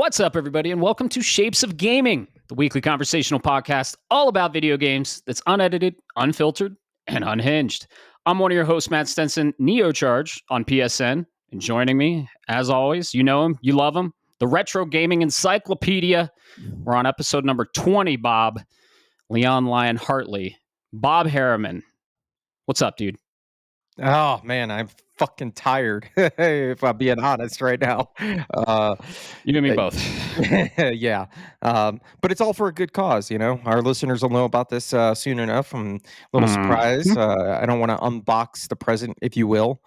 What's up, everybody, and welcome to Shapes of Gaming, the weekly conversational podcast all about video games that's unedited, unfiltered, and unhinged. I'm one of your hosts, Matt Stenson, Neocharge on PSN, and joining me, as always, you know him, you love him, the Retro Gaming Encyclopedia. We're on episode number 20, Bob. Leon Lyon Hartley. Bob Harriman. What's up, dude? Oh man, I'm fucking tired. If I'm being honest right now. You and me both. Yeah. But it's all for a good cause, you know. Our listeners will know about this soon enough. I'm a little surprised. I don't want to unbox the present, if you will.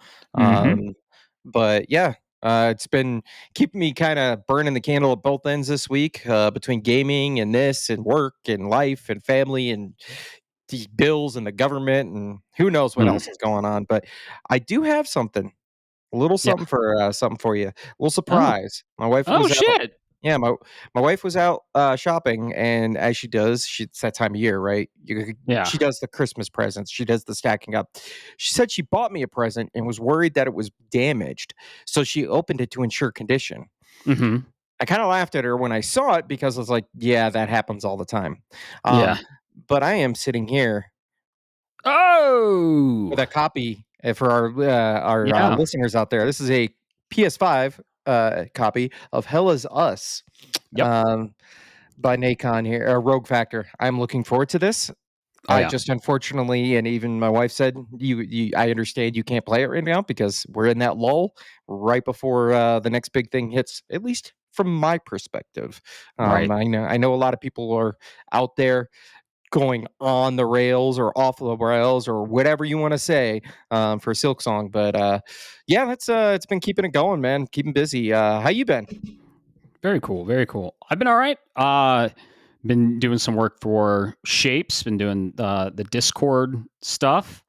But yeah, it's been keeping me kind of burning the candle at both ends this week, between gaming and this and work and life and family and the bills and the government and who knows what else is going on. But I do have something, a little something for you, a little surprise. My wife was out. Shit. Yeah, my wife was out shopping, and as she does, it's that time of year, right? She does the Christmas presents. She does the stacking up. She said she bought me a present and was worried that it was damaged, so she opened it to ensure condition. I kind of laughed at her when I saw it because I was like, yeah, that happens all the time. But I am sitting here with a copy for our listeners out there. This is a PS5 copy of Hell Is Us by Nacon here, Rogue Factor. I'm looking forward to this. I just unfortunately, and even my wife said, I understand you can't play it right now because we're in that lull right before the next big thing hits, at least from my perspective. I know a lot of people are out there going on the rails or off the rails or whatever you want to say for Silksong. But yeah, that's it's been keeping it going, man. Keeping busy. How you been? Very cool. Very cool. I've been all right. Been doing some work for Shapes. Been doing the Discord stuff.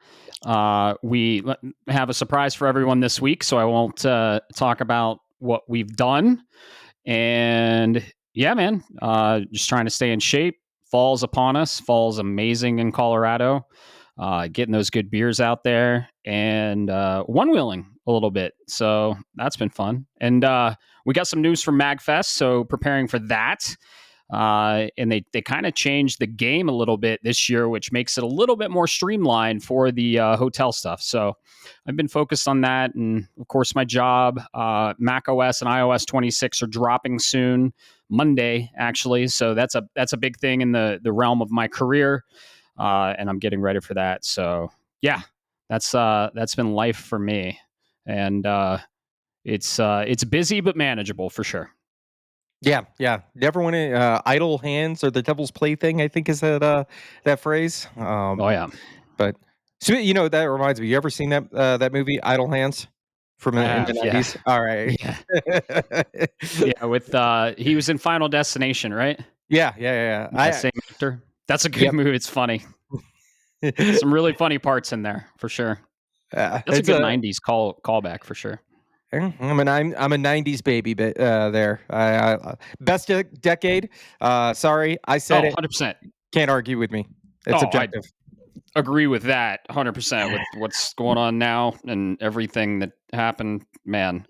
We have a surprise for everyone this week, so I won't talk about what we've done. And yeah, man, just trying to stay in shape. Fall's upon us. Fall's amazing in Colorado. Getting those good beers out there and one-wheeling a little bit. So that's been fun. And we got some news from MagFest, so preparing for that. And they kind of changed the game a little bit this year, which makes it a little bit more streamlined for the hotel stuff. So I've been focused on that. And of course, my job, Mac OS and iOS 26 are dropping soon, Monday, actually. So that's a big thing in the realm of my career. And I'm getting ready for that. So yeah, that's been life for me. And it's busy, but manageable for sure. Yeah. Never want to idle hands or the devil's plaything, I think is that phrase. But so you know that reminds me. You ever seen that movie Idle Hands from in the 90s? Yeah. All right. Yeah, with he was in Final Destination, right? Yeah. Same actor. That's a good movie. It's funny. Some really funny parts in there for sure. That's a good 90s callback for sure. I'm a 90s baby, but there. Best decade. Sorry, I said it. 100%. Can't argue with me. It's objective. I agree with that 100% with what's going on now and everything that happened. Man,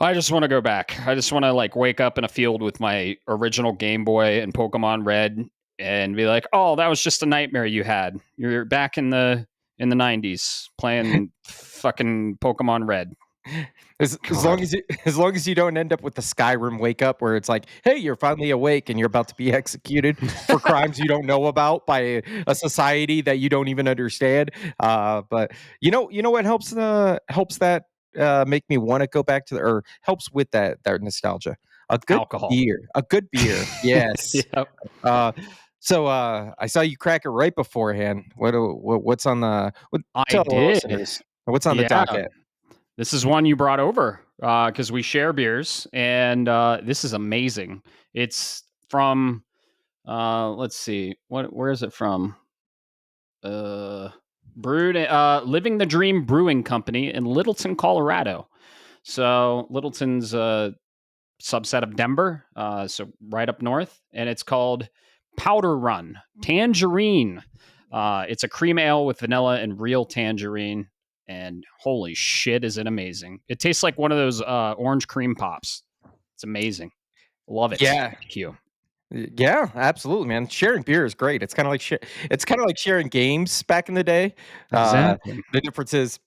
I just want to go back. I just want to like wake up in a field with my original Game Boy and Pokemon Red and be like, "Oh, that was just a nightmare you had. You're back in the 90s playing fucking Pokemon Red." As long as you don't end up with the Skyrim wake up where it's like, hey, you're finally awake and you're about to be executed for crimes you don't know about by a society that you don't even understand. But you know what helps that make me want to go back to or helps with that nostalgia. A good alcohol. A good beer. Yes. Yep. So I saw you crack it right beforehand. What's on the? What's on the docket? This is one you brought over because we share beers, and this is amazing. It's from, let's see, where is it from? Brewed, Living the Dream Brewing Company in Littleton, Colorado. So Littleton's a subset of Denver, so right up north, and it's called Powder Run Tangerine. It's a cream ale with vanilla and real tangerine. And holy shit, is it amazing. It tastes like one of those orange cream pops. It's amazing. Love it. Yeah. Thank you. Yeah, absolutely, man. Sharing beer is great. It's kind of like it's kind of like sharing games back in the day. Exactly. The difference is,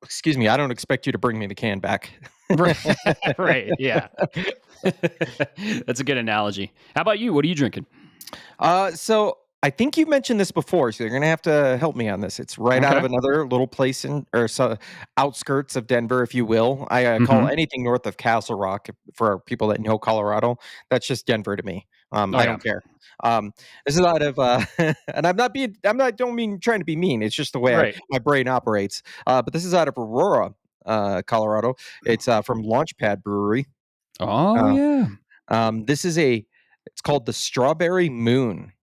excuse me, I don't expect you to bring me the can back. Right. Yeah. That's a good analogy. How about you? What are you drinking? So I think you mentioned this before, so you're gonna have to help me on this. It's right out of Okay. another little place in or so outskirts of Denver, if you will. I call Hmm. anything north of Castle Rock for people that know Colorado. That's just Denver to me. Oh I yeah. don't care. This is out of, and I'm not, don't mean trying to be mean. It's just the way Right. my brain operates. But this is out of Aurora, Colorado. It's from Launchpad Brewery. Oh Uh, yeah. this is it's called the Strawberry Moon.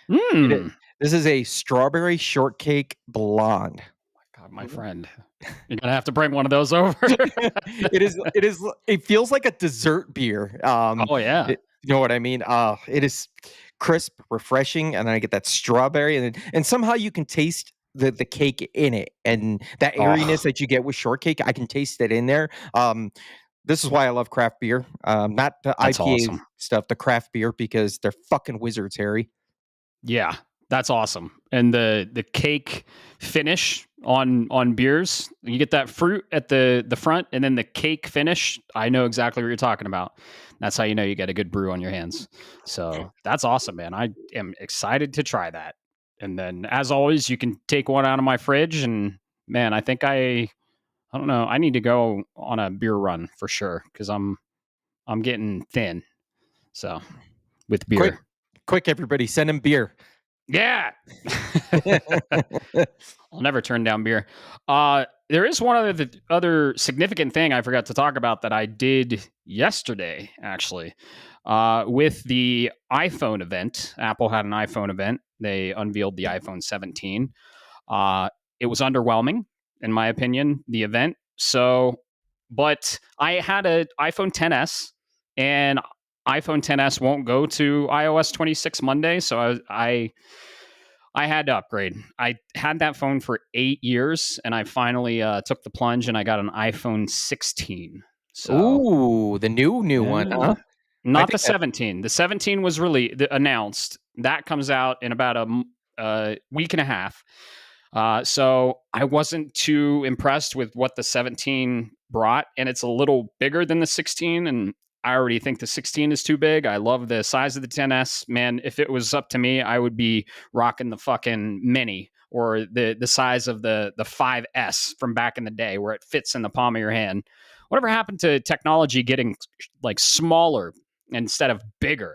It Hmm. This is a strawberry shortcake blonde. God, my friend, you're gonna have to bring one of those over. It feels like a dessert beer. Oh yeah. You know what I mean? It is crisp, refreshing, and then I get that strawberry, and somehow you can taste the cake in it, and that airiness Oh, that you get with shortcake, I can taste it in there. This is why I love craft beer. Not the that's IPA awesome. stuff, the craft beer, because they're fucking wizards, Harry. Yeah, that's awesome. And the cake finish on beers, you get that fruit at the front, and then the cake finish. I know exactly what you're talking about. That's how you know you get a good brew on your hands. So that's awesome, man. I am excited to try that. And then, as always, you can take one out of my fridge. And man, I don't know. I need to go on a beer run for sure because I'm getting thin. So with Quick, beer. quick, everybody, send him beer. Yeah. I'll never turn down beer. There is one other significant thing I forgot to talk about that I did yesterday, actually. With the iPhone event, Apple had an iPhone event. They unveiled the iPhone 17. It was underwhelming, in my opinion, the event. So, but I had an iPhone 10s, and iPhone 10s won't go to iOS 26 Monday. So I had to upgrade. I had that phone for 8 years, and I finally took the plunge, and I got an iPhone 16. So Ooh, the new one, yeah, huh? I not the think that 17. The 17 was really announced. That comes out in about a week and a half. So I wasn't too impressed with what the 17 brought, and it's a little bigger than the 16. And I already think the 16 is too big. I love the size of the 10s. Man, if it was up to me, I would be rocking the fucking mini or the size of the 5S from back in the day where it fits in the palm of your hand. Whatever happened to technology getting like smaller instead of bigger?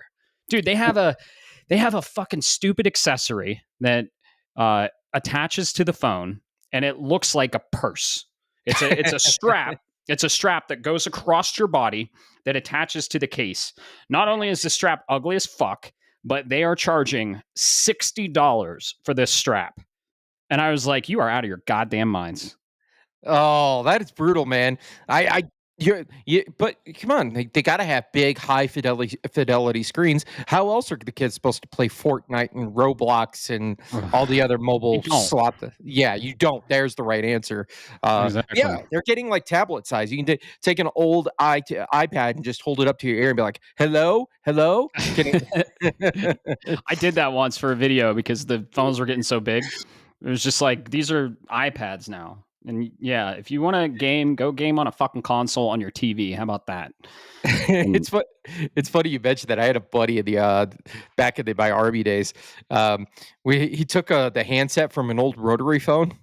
Dude, they have a fucking stupid accessory that attaches to the phone, and it looks like a purse. It's a strap. It's a strap that goes across your body that attaches to the case. Not only is the strap ugly as fuck, but they are charging $60 for this strap. And I was like, you are out of your goddamn minds. Oh, that is brutal, man. I but come on, they gotta have big, high fidelity screens. How else are the kids supposed to play Fortnite and Roblox and all the other You mobile don't. Yeah, you don't. There's the right answer. Yeah, Exactly. they're getting like tablet size. You can take an old iPad and just hold it up to your ear and be like, "Hello, hello." Can I did that once for a video because the phones were getting so big. It was just like, these are iPads now. And yeah, if you want to game, go game on a fucking console on your TV. How about that? And It's funny you mentioned that. I had a buddy in the back in my Army days. He took the handset from an old rotary phone,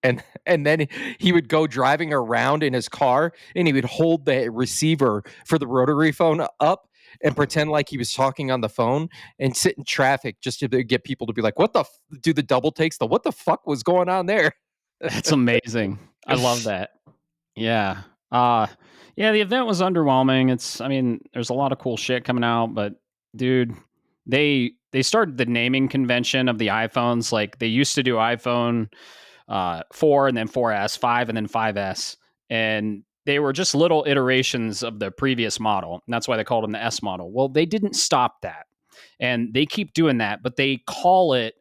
and then he would go driving around in his car, and he would hold the receiver for the rotary phone up and pretend like he was talking on the phone and sit in traffic just to get people to be like, "What the do the double takes? What the fuck was going on there?" that's amazing. I love that. Yeah. Uh yeah, the event was underwhelming. I mean, there's a lot of cool shit coming out, but dude, they started the naming convention of the iPhones. Like they used to do iPhone 4 and then 4S, 5 and then 5S. And they were just little iterations of the previous model. And that's why they called them the S model. Well, they didn't stop that. And they keep doing that, but they call it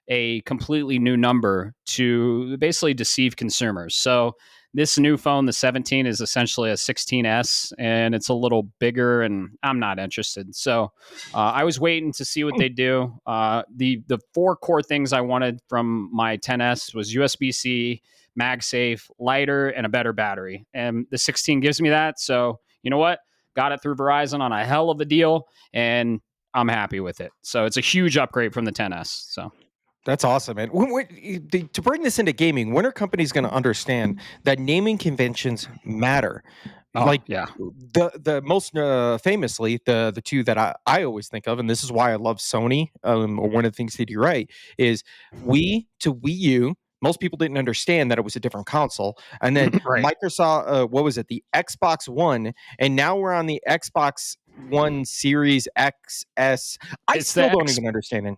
a completely new number to basically deceive consumers. So this new phone, the 17, is essentially a 16S, and it's a little bigger, and I'm not interested. So I was waiting to see what they do. The 4 core things I wanted from my 10S was USB-C, MagSafe, lighter, and a better battery. And the 16 gives me that. So you know what? Got it through Verizon on a hell of a deal, and I'm happy with it. So it's a huge upgrade from the 10S. So that's awesome, man. To bring this into gaming, when are companies going to understand that naming conventions matter? oh Like yeah, the most famously, the two that I always think of, and this is why I love Sony, or one of the things they do right, is Wii to Wii U. Most people didn't understand that it was a different console, and then right. Microsoft, what was it, the Xbox One, and now we're on the Xbox One Series XS. I It's still the don't even understand it.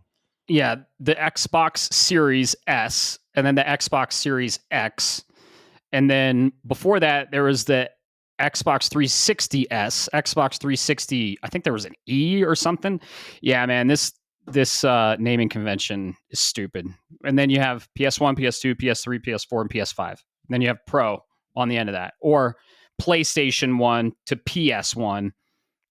yeah, the Xbox Series S, and then the Xbox Series X, and then before that there was the Xbox 360S, Xbox 360. I think there was an E or something. Yeah, man, this naming convention is stupid. And then you have PS1, PS2, PS3, PS4, and PS5. And then you have Pro on the end of that, or PlayStation 1 to PS1.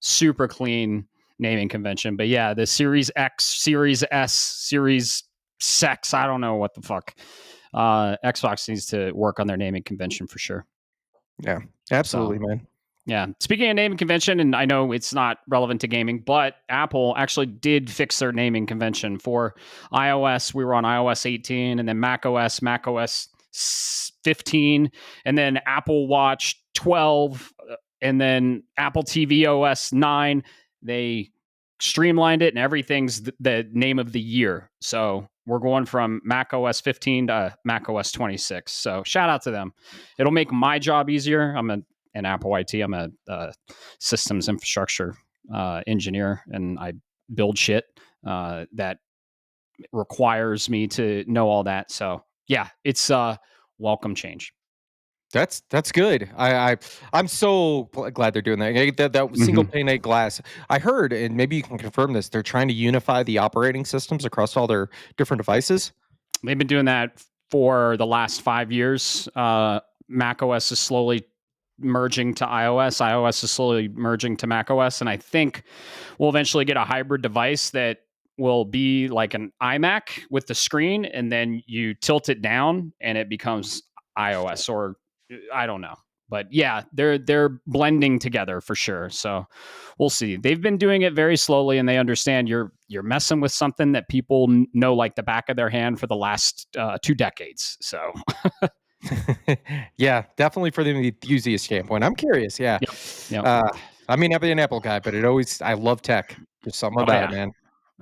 Super clean naming convention. But yeah, the Series X, Series S, Series Sex, I don't know what the fuck. Xbox needs to work on their naming convention for sure. Yeah, So absolutely, man. yeah. Speaking of naming convention, and I know it's not relevant to gaming, but Apple actually did fix their naming convention for iOS. We were on iOS 18, and then macOS 15, and then Apple Watch 12, and then Apple TV OS 9. They streamlined it, and everything's the name of the year. So we're going from macOS 15 to macOS 26. So shout out to them. It'll make my job easier. I'm an Apple IT. I'm a systems infrastructure engineer, and I build shit that requires me to know all that. So yeah, it's welcome change. That's good. I'm so glad they're doing that. That single Mm-hmm. pane of glass. I heard, and maybe you can confirm this. They're trying to unify the operating systems across all their different devices. They've been doing that for the last 5 years. Mac OS is slowly merging to iOS. iOS is slowly merging to Mac OS, and I think we'll eventually get a hybrid device that will be like an iMac with the screen, and then you tilt it down, and it becomes iOS, or I don't know. But yeah, they're blending together for sure. So we'll see. They've been doing it very slowly, and they understand you're messing with something that people know like the back of their hand for the last 2 decades. So Yeah, definitely for the enthusiast standpoint. I'm curious. Yeah, yep, yep. uh, I mean, I've been an Apple guy, but I love tech. There's something Oh about it, yeah, man.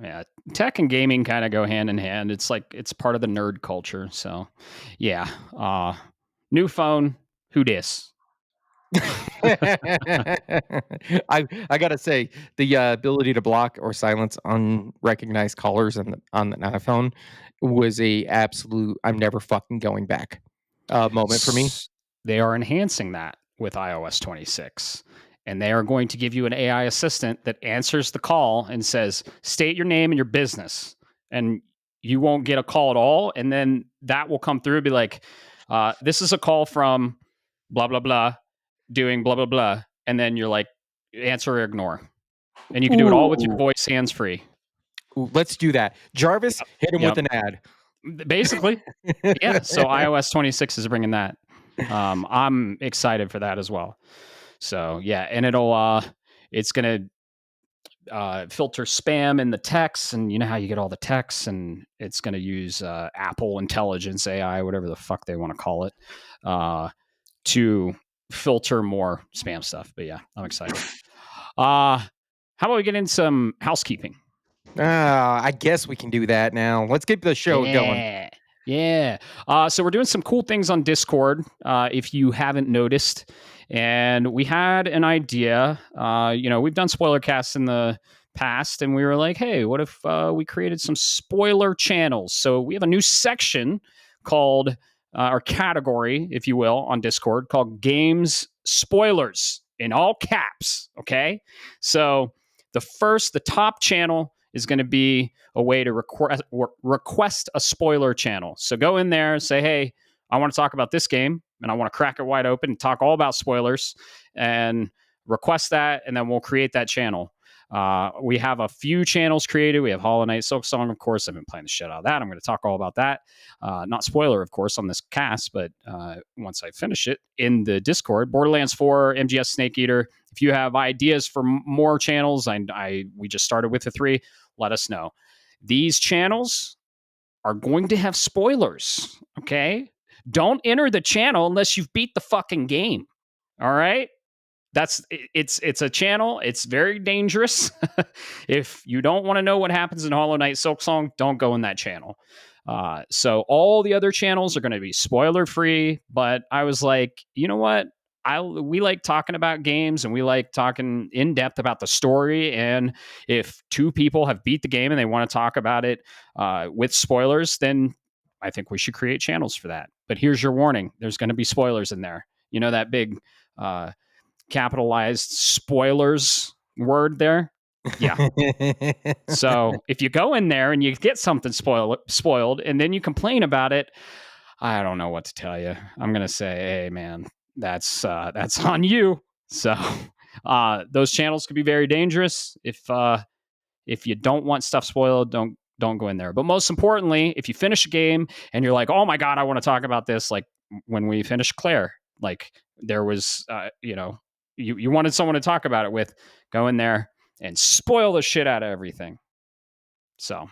yeah. Tech and gaming kind of go hand in hand. It's like it's part of the nerd culture. So yeah, new phone. Who dis? I gotta say the ability to block or silence unrecognized callers on an iPhone was a absolute I'm never fucking going back moment for me. They are enhancing that with iOS 26. And they are going to give you an AI assistant that answers the call and says, state your name and your business. And you won't get a call at all. And then that will come through and be like, this is a call from blah, blah, blah, doing blah, blah, blah. And then you're like, answer or ignore. And you can do it all with your Ooh, voice hands free. ooh, let's do that. Jarvis, Yep. hit him with Yep. an ad. Basically, yeah. So iOS 26 is bringing that. I'm excited for that as well. So yeah, and it's gonna filter spam in the texts, and you know how you get all the texts, and it's gonna use Apple Intelligence AI, whatever the fuck they want to call it, to filter more spam stuff. But yeah, I'm excited. How about we get in some housekeeping? I guess we can do that now. Let's get the show going. Yeah. Yeah. So we're doing some cool things on Discord, if you haven't noticed. And we had an idea. We've done spoiler casts in the past, and we were like, hey, what if we created some spoiler channels? So we have a new section called, or category, if you will, on Discord called Games Spoilers in all caps. Okay. So the top channel is going to be a way to request a spoiler channel. So go in there, say, hey, I want to talk about this game, and I want to crack it wide open and talk all about spoilers, and request that, and then we'll create that channel. We have a few channels created. We have Hollow Knight Silksong, of course. I've been playing the shit out of that. I'm going to talk all about that. Not spoiler, of course, on this cast, but once I finish it in the Discord, Borderlands 4, MGS Snake Eater. If you have ideas for more channels, we just started with the 3. Let us know. These channels are going to have spoilers. Okay, don't enter the channel unless you've beat the fucking game. All right. It's a channel. It's very dangerous. If you don't want to know what happens in Hollow Knight Silksong, don't go in that channel. So all the other channels are going to be spoiler free. But I was like, you know what? We like talking about games, and we like talking in depth about the story. And if 2 people have beat the game and they want to talk about it with spoilers, then I think we should create channels for that. But here's your warning: there's going to be spoilers in there. You know that big capitalized spoilers word there? Yeah. So if you go in there and you get something spoiled and then you complain about it, I don't know what to tell you. I'm gonna say, hey man, that's on you. So those channels could be very dangerous. If you don't want stuff spoiled, don't go in there. But most importantly, if you finish a game and you're like, oh my god, I want to talk about this, like when we finished Claire, like there was you wanted someone to talk about it with, go in there and spoil the shit out of everything. So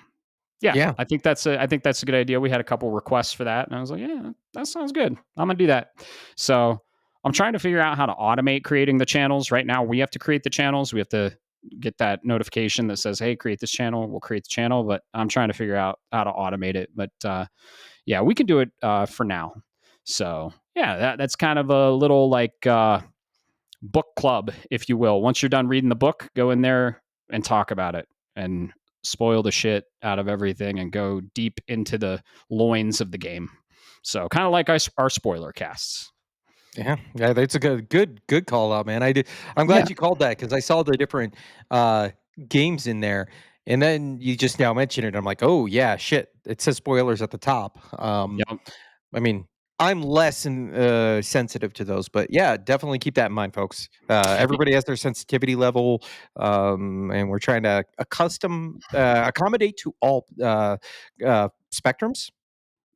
yeah, I think that's a good idea. We had a couple requests for that, and I was like, yeah, that sounds good. I'm gonna do that. So I'm trying to figure out how to automate creating the channels. Right now, we have to create the channels. We have to get that notification that says, hey, create this channel. We'll create the channel, but I'm trying to figure out how to automate it. But yeah, we can do it for now. So yeah, that's kind of a little like book club, if you will. Once you're done reading the book, go in there and talk about it and spoil the shit out of everything and go deep into the loins of the game. So kind of like our spoiler casts. Yeah, that's a good call out, man. I'm glad you called that, because I saw the different games in there, and then you just now mentioned it. I'm like, oh yeah, shit. It says spoilers at the top. Yep. I mean, I'm less sensitive to those, but yeah, definitely keep that in mind, folks. Everybody has their sensitivity level, and we're trying to accommodate to all spectrums.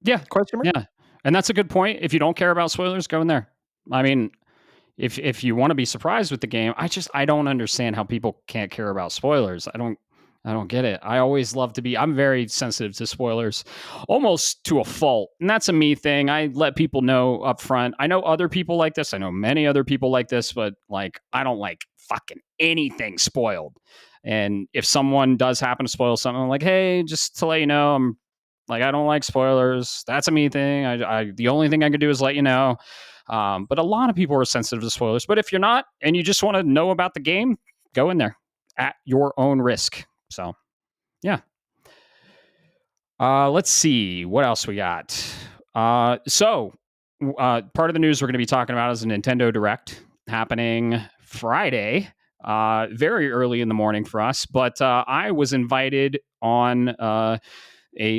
Yeah. Question mark? Yeah. And that's a good point. If you don't care about spoilers, go in there. I mean, if you want to be surprised with the game, I don't understand how people can't care about spoilers. I don't get it. I always love to be. I'm very sensitive to spoilers, almost to a fault, and that's a me thing. I let people know up front. I know other people like this. I know many other people like this, but like I don't like fucking anything spoiled. And if someone does happen to spoil something, I'm like, hey, just to let you know, I'm like, I don't like spoilers. That's a me thing. I the only thing I can do is let you know. But a lot of people are sensitive to spoilers. But if you're not, and you just want to know about the game, go in there at your own risk. So, yeah. Let's see what else we got. Part of the news we're going to be talking about is a Nintendo Direct happening Friday, very early in the morning for us. But I was invited on a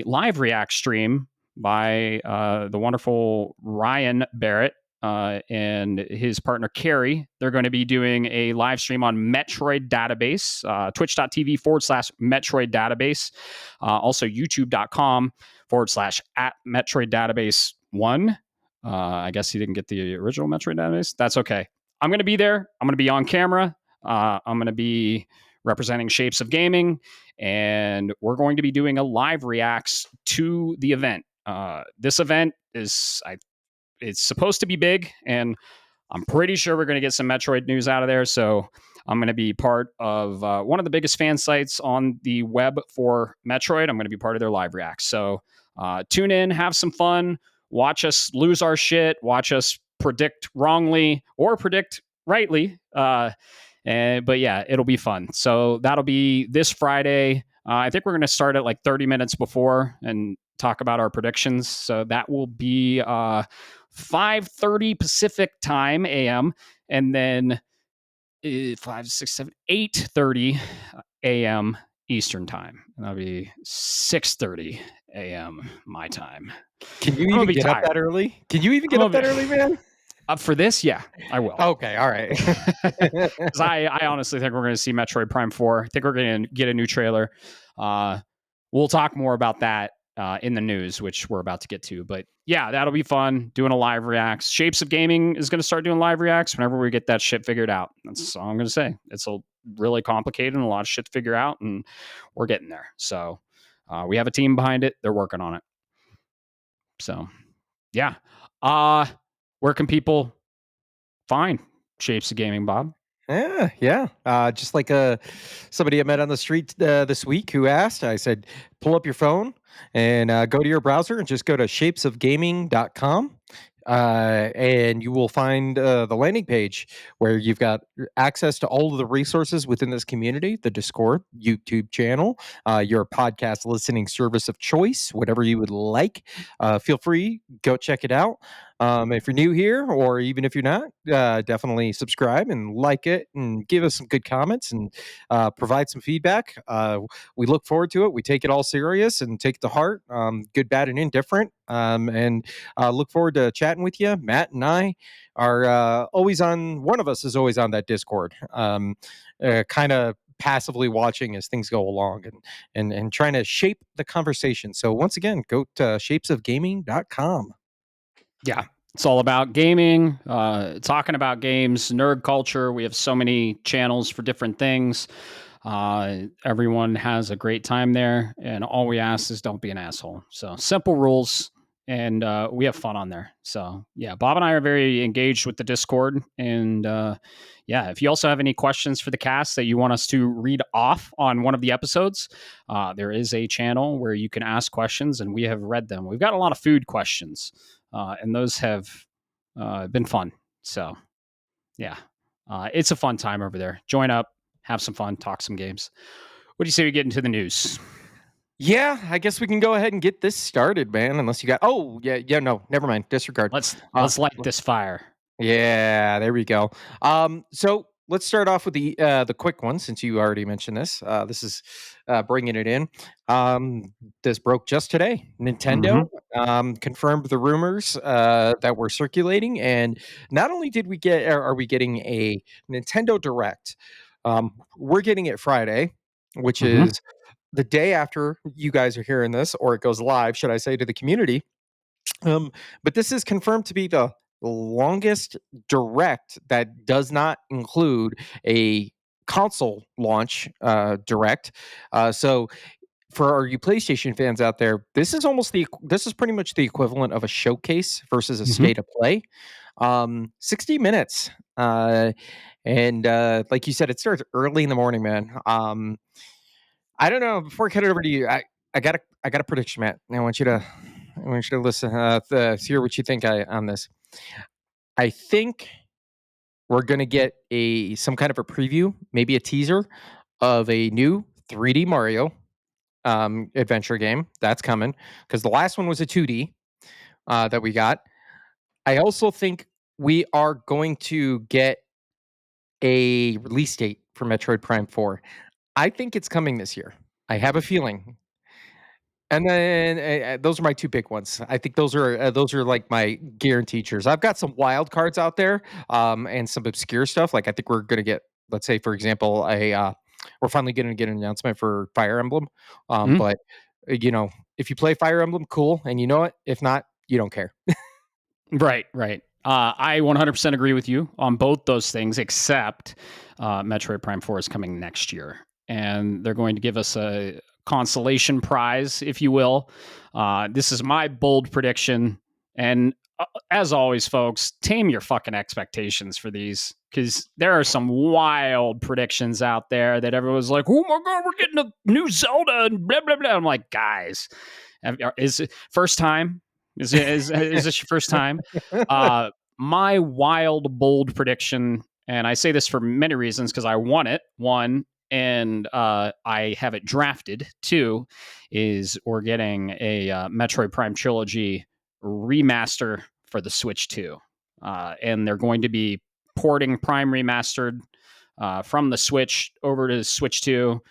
live react stream by the wonderful Ryan Barrett and his partner Carrie. They're going to be doing a live stream on Metroid Database, twitch.tv/Metroid Database, also youtube.com/at Metroid Database 1. I guess he didn't get the original Metroid Database. That's okay. I'm going to be there. I'm going to be on camera. I'm going to be representing Shapes of Gaming, and we're going to be doing a live reacts to the event. This event it's supposed to be big, and I'm pretty sure we're going to get some Metroid news out of there. So I'm going to be part of one of the biggest fan sites on the web for Metroid. I'm going to be part of their live reacts. So tune in, have some fun, watch us lose our shit, watch us predict wrongly or predict rightly. But yeah, it'll be fun. So that'll be this Friday. I think we're going to start at like 30 minutes before and talk about our predictions. So that will be 5:30 Pacific time AM, and then 5, 6, 7, 8:30 AM Eastern time. And that'll be 6:30 a.m. my time. Can you I'm gonna even be get up tired. that early? Can you even I'm get up gonna that be early, man? up for this. Yeah, I will. Okay, all right. Because I honestly think we're going to see Metroid Prime 4. I think we're going to get a new trailer. We'll talk more about that in the news, which we're about to get to. But yeah, that'll be fun. Doing a live reacts. Shapes of Gaming is going to start doing live reacts whenever we get that shit figured out. That's all I'm going to say. It's a really complicated and a lot of shit to figure out, and we're getting there. So we have a team behind it. They're working on it. So yeah. Where can people find Shapes of Gaming, Bob? Yeah. Just like somebody I met on the street this week who asked, I said, pull up your phone and go to your browser and just go to shapesofgaming.com. And you will find the landing page where you've got access to all of the resources within this community, the Discord, YouTube channel, your podcast listening service of choice, whatever you would like. Feel free, go check it out. If you're new here, or even if you're not, definitely subscribe and like it and give us some good comments and provide some feedback. We look forward to it. We take it all serious and take it to heart, good, bad, and indifferent. And look forward to chatting with you. Matt and I are always on, one of us is always on that Discord, kind of passively watching as things go along and trying to shape the conversation. So once again, go to shapesofgaming.com. Yeah, it's all about gaming, talking about games, nerd culture. We have so many channels for different things. Everyone has a great time there, and all we ask is don't be an asshole. So simple rules, and we have fun on there. So yeah, Bob and I are very engaged with the Discord, and yeah, if you also have any questions for the cast that you want us to read off on one of the episodes, there is a channel where you can ask questions, and we have read them. We've got a lot of food questions, and those have been fun. So yeah, it's a fun time over there. Join up, have some fun, talk some games. What do you say we get into the news? Yeah, I guess we can go ahead and get this started, man. Unless you got, oh yeah, no, never mind, disregard. Let's light this fire. Yeah, there we go. So let's start off with the quick one, since you already mentioned this. This is bringing it in. This broke just today. Nintendo Mm-hmm. confirmed the rumors that were circulating, and not only did we get, are we getting a Nintendo Direct, we're getting it Friday, which Mm-hmm. is the day after you guys are hearing this, or it goes live, should I say, to the community. Um, but this is confirmed to be the longest direct that does not include a console launch direct. So for all you PlayStation fans out there, this is pretty much the equivalent of a showcase versus a Mm-hmm. state of play. 60 minutes. And like you said, it starts early in the morning, man. I don't know. Before I cut it over to you, I got a prediction, Matt. I want you to listen, hear what you think on this. I think we're gonna get some kind of a preview, maybe a teaser of a new 3D Mario adventure game that's coming, because the last one was a 2D that we got. I also think we are going to get a release date for Metroid Prime 4. I think it's coming this year. I have a feeling. And then those are my two big ones. I think those are like my guaranteed cheers. I've got some wild cards out there, and some obscure stuff. Like I think we're gonna get, let's say, for example, we're finally going to get an announcement for Fire Emblem. Mm-hmm. But if you play Fire Emblem, cool, and you know it. If not, you don't care. Right, right. I 100% agree with you on both those things, except Metroid Prime 4 is coming next year. And they're going to give us a consolation prize, if you will. This is my bold prediction. And as always, folks, tame your fucking expectations for these, because there are some wild predictions out there that everyone's like, oh my God, we're getting a new Zelda and blah, blah, blah. I'm like, guys, is it first time? Is this your first time? My wild, bold prediction, and I say this for many reasons because I want it. One, and I have it drafted. Two, is we're getting a Metroid Prime trilogy remaster for the Switch 2, and they're going to be porting Prime Remastered from the Switch over to the Switch 2,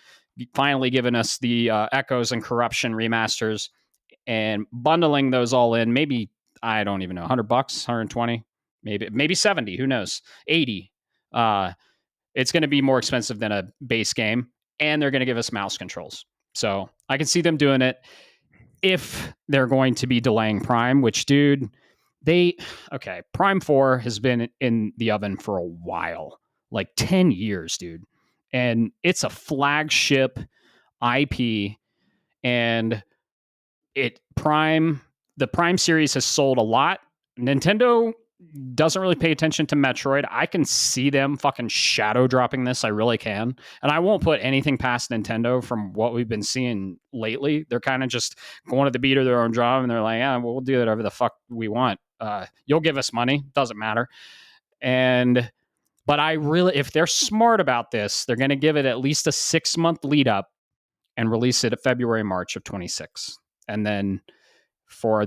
finally giving us the Echoes and Corruption remasters. and bundling those all in, maybe, I don't even know, $100, 120, maybe 70, who knows, 80. It's going to be more expensive than a base game, and they're going to give us mouse controls. So I can see them doing it if they're going to be delaying Prime, which, dude, Prime 4 has been in the oven for a while, like 10 years, dude. And it's a flagship IP, and the Prime series has sold a lot. Nintendo doesn't really pay attention to Metroid. I can see them fucking shadow dropping this. I really can. And I won't put anything past Nintendo from what we've been seeing lately. They're kind of just going to the beat of their own drum, and they're like, yeah, we'll do whatever the fuck we want. You'll give us money. Doesn't matter. But if they're smart about this, they're going to give it at least a 6-month lead up and release it at February, March of 26. And then they'll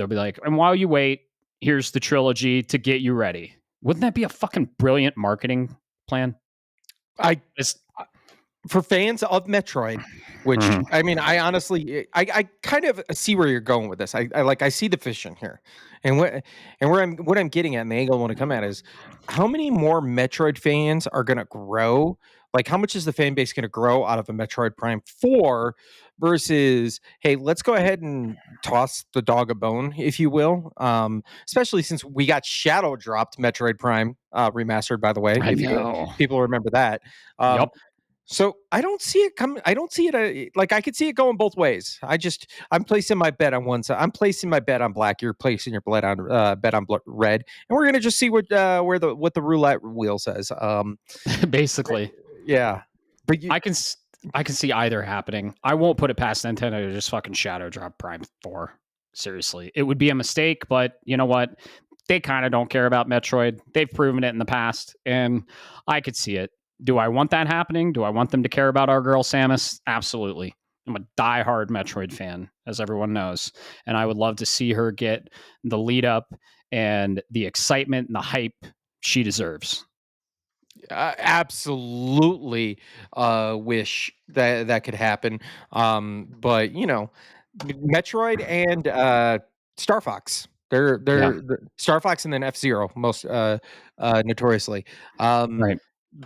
be like, and while you wait, here's the trilogy to get you ready. Wouldn't that be a fucking brilliant marketing plan? For fans of Metroid, which I mean, I honestly, I kind of see where you're going with this. I see the vision here, and what I'm getting at, and the angle I want to come at is, how many more Metroid fans are going to grow? Like, how much is the fan base going to grow out of a Metroid Prime 4 versus, hey, let's go ahead and toss the dog a bone, if you will. Especially since we got shadow dropped Metroid Prime remastered, by the way. I know. People remember that. Yep. So I don't see it coming. I don't see it like, I could see it going both ways. I'm placing my bet on one side. I'm placing my bet on black. You're placing your bet on red, and we're gonna just see what the roulette wheel says. Basically, yeah. But I can see either happening. I won't put it past Nintendo to just fucking shadow drop Prime 4. Seriously, it would be a mistake, but you know what? They kind of don't care about Metroid. They've proven it in the past, and I could see it. Do I want that happening? Do I want them to care about our girl Samus? Absolutely. I'm a diehard Metroid fan, as everyone knows, and I would love to see her get the lead up and the excitement and the hype she deserves. Absolutely wish that could happen. But Metroid and Star Fox. They're Star Fox and then F-Zero most notoriously. Right.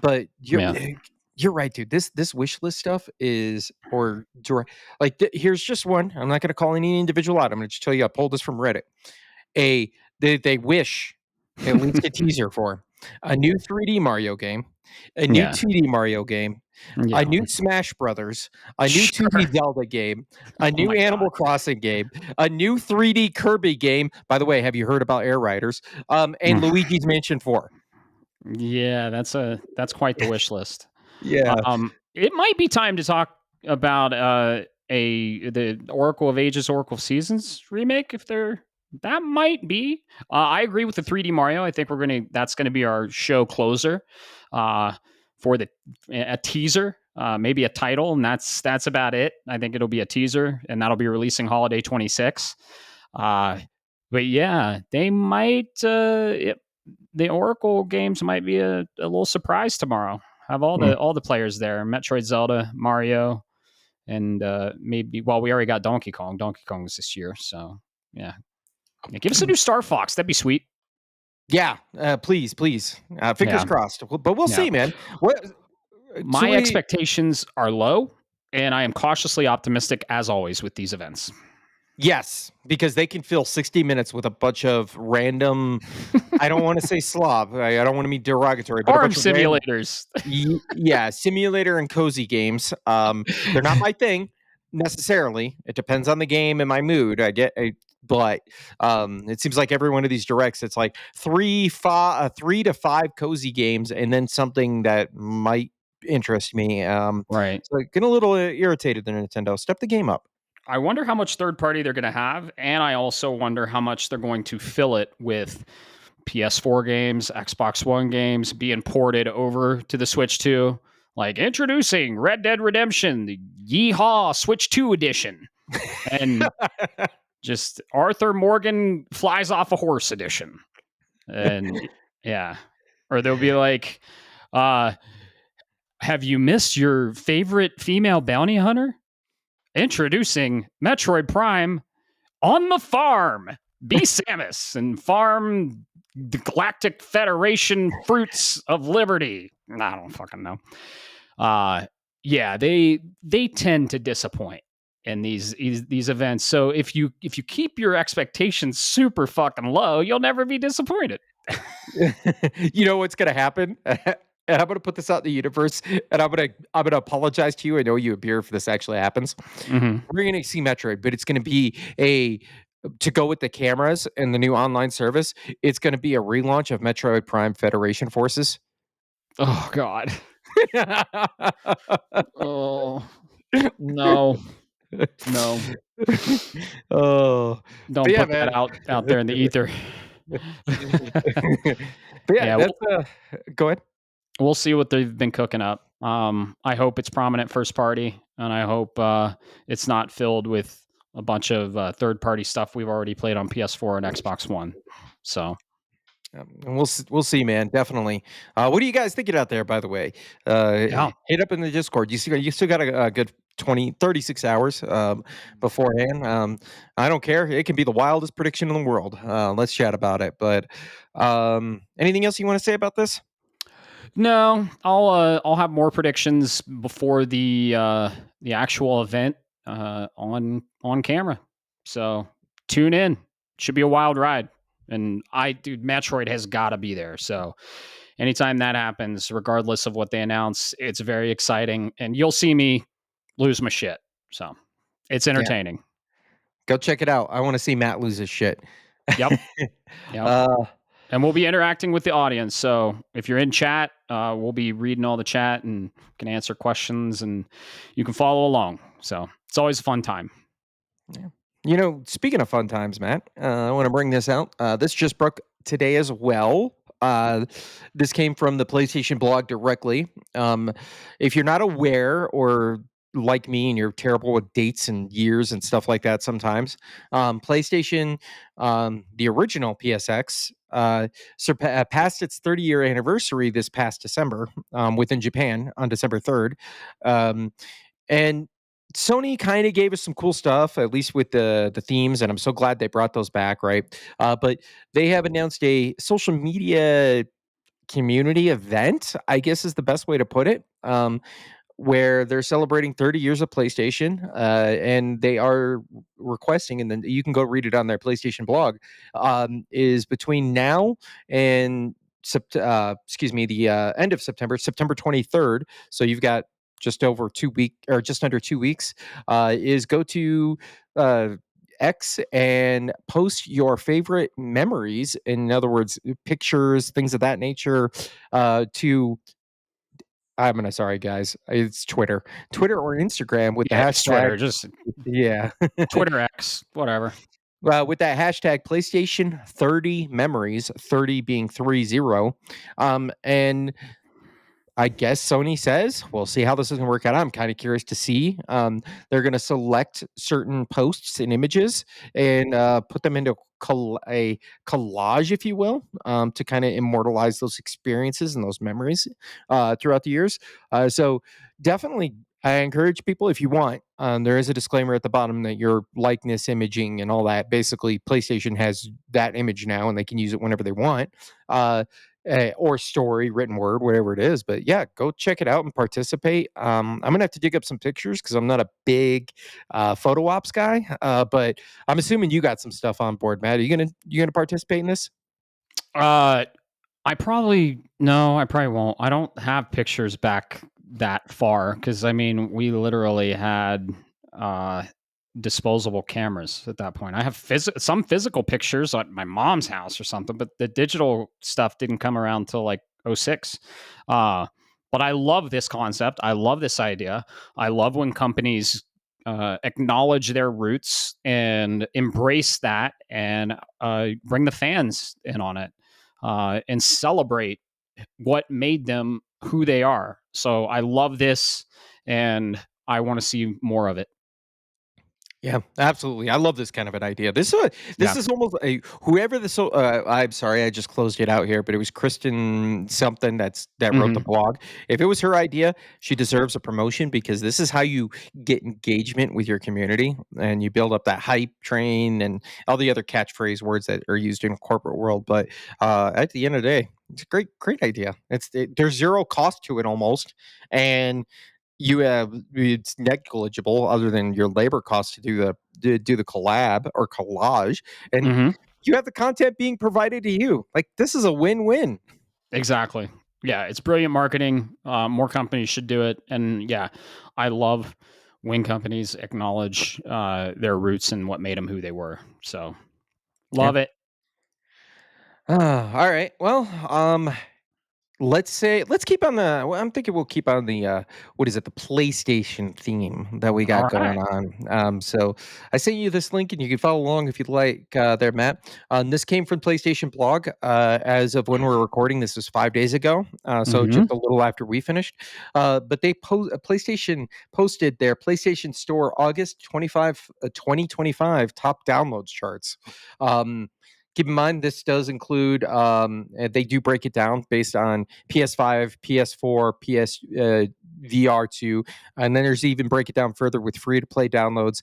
But you're right, dude. This wish list stuff is or direct. Like, here's just one. I'm not going to call any individual out. I'm going to just tell you. I pulled this from Reddit. They wish at least a teaser for a new 3D Mario game, a new 2D Mario game, a new Smash Brothers, a new 2D Zelda game, a new Animal Crossing game, a new 3D Kirby game. By the way, have you heard about Air Riders? And Luigi's Mansion 4. Yeah, that's quite the wish list. Yeah. It might be time to talk about the Oracle of Ages, Oracle of Seasons remake. That might be. I agree with the 3D Mario. I think that's gonna be our show closer for a teaser, maybe a title, and that's about it. I think it'll be a teaser, and that'll be releasing holiday 26. But yeah, they might. The Oracle games might be a little surprise tomorrow. Have all the players there: Metroid, Zelda, Mario, and maybe. Well, we already got Donkey Kong. Donkey Kong's this year, so yeah. Give us a new Star Fox. That'd be sweet. Yeah, please. Fingers crossed. But we'll see, man. My expectations are low, and I am cautiously optimistic as always with these events. Yes, because they can fill 60 minutes with a bunch of random, I don't want to say slob. I don't want to be derogatory, but farm simulators. Simulator and cozy games. They're not my thing necessarily. It depends on the game and my mood. But it seems like every one of these directs, it's like 3 to 5 cozy games, and then something that might interest me. Right. So getting a little irritated there, Nintendo. Step the game up. I wonder how much third party they're going to have, and I also wonder how much they're going to fill it with PS4 games, Xbox One games being ported over to the Switch 2. Like, introducing Red Dead Redemption, the Yeehaw Switch 2 edition, and just Arthur Morgan Flies Off a Horse edition. And yeah, or they'll be like, have you missed your favorite female bounty hunter? introducing Metroid Prime on the farm. Be Samus and farm the Galactic Federation fruits of liberty. I don't fucking know. Yeah, they tend to disappoint in these events. So if you keep your expectations super fucking low, you'll never be disappointed. You know what's gonna happen? And I'm gonna put this out in the universe, and I'm gonna apologize to you. I know you a beer if this actually happens. Mm-hmm. We're gonna see Metroid, but it's gonna be to go with the cameras and the new online service. It's gonna be a relaunch of Metroid Prime Federation Forces. Oh God. Oh no. No. Oh, but Don't yeah, put that man. out there in the ether. But yeah, Yeah, that's go ahead. we'll see what they've been cooking up. I hope it's prominent first party, and I hope it's not filled with a bunch of third party stuff we've already played on PS4 and Xbox One. So And we'll see, man. Definitely. What are you guys thinking out there, by the way? yeah, Hit up in the Discord. You still got a good 36 hours beforehand. I don't care. It can be the wildest prediction in the world. Let's chat about it. But anything else you want to say about this? no, I'll have more predictions before the actual event on camera. So tune in. Should be a wild ride. And dude, Metroid has got to be there. So anytime that happens, regardless of what they announce, it's very exciting, and you'll see me lose my shit. So it's Yeah, entertaining. go check it out. I want to see Matt lose his shit. Yep. Yep. And we'll be interacting with the audience. So if you're in chat, we'll be reading all the chat and can answer questions, and you can follow along. So it's always a fun time. Yeah. You know, speaking of fun times, Matt, I want to bring this out. This just broke today as well. This came from the PlayStation blog directly. If you're not aware, or like me and you're terrible with dates and years and stuff like that sometimes, PlayStation, the original PSX, passed its 30-year anniversary this past December within Japan on December 3rd. And Sony kind of gave us some cool stuff, at least with the themes, and I'm so glad they brought those back, right? But they have announced a social media community event, I guess is the best way to put it, where they're celebrating 30 years of PlayStation, and they are requesting, and then you can go read it on their PlayStation blog, is between now and the end of September, September 23rd. So you've got just under 2 weeks. Is go to X and post your favorite memories. In other words, pictures, things of that nature, to sorry guys, it's Twitter or Instagram with the Yeah, it's hashtag. Twitter, just Yeah. Twitter X, whatever. With that hashtag PlayStation 30 memories, 30 being 30. And I guess Sony says we'll see how this is going to work out. I'm kind of curious to see. They're going to select certain posts and images and put them into a collage, if you will, to kind of immortalize those experiences and those memories throughout the years. So definitely, I encourage people, if you want. There is a disclaimer at the bottom that your likeness imaging and all that. Basically, PlayStation has that image now, and they can use it whenever they want. Or story, written word, whatever it is. But yeah, go check it out and participate. I'm gonna have to dig up some pictures because I'm not a big photo ops guy. But I'm assuming you got some stuff on board, Matt. Are you gonna participate in this? I probably no, I probably won't. I don't have pictures back that far because I mean we literally had uh disposable cameras at that point. I have some physical pictures at my mom's house or something, but the digital stuff didn't come around till like '06. But I love this concept. I love this idea. I love when companies acknowledge their roots and embrace that and bring the fans in on it and celebrate what made them who they are. So I love this and I want to see more of it. Yeah, absolutely. I love this kind of an idea. This Yeah. is almost a whoever this. I'm sorry, I just closed it out here, but it was Kristen something that wrote the Mhm. blog. If it was her idea, she deserves a promotion because this is how you get engagement with your community and you build up that hype train and all the other catchphrase words that are used in the corporate world. But at the end of the day, it's a great idea. There's zero cost to it almost, and it's negligible other than your labor costs to do the collab or collage, and Mhm. you have the content being provided to you. Like, this is a win-win. Exactly. Yeah, it's brilliant marketing. More companies should do it, and yeah, I love when companies acknowledge their roots and what made them who they were. So Yeah. love it. All right. Well, let's keep on the well, I'm thinking we'll keep on the, what is it? The PlayStation theme that we got All going right. on. So I sent you this link, and you can follow along if you'd like, there, Matt. This came from PlayStation blog, as of when we're recording, this was 5 days ago, so just Mhm. a little after we finished. But PlayStation posted their PlayStation Store August 2025 top downloads charts. Um Keep in mind, this does include, they do break it down based on PS5, PS4, VR2, and then there's even break it down further with free to play downloads.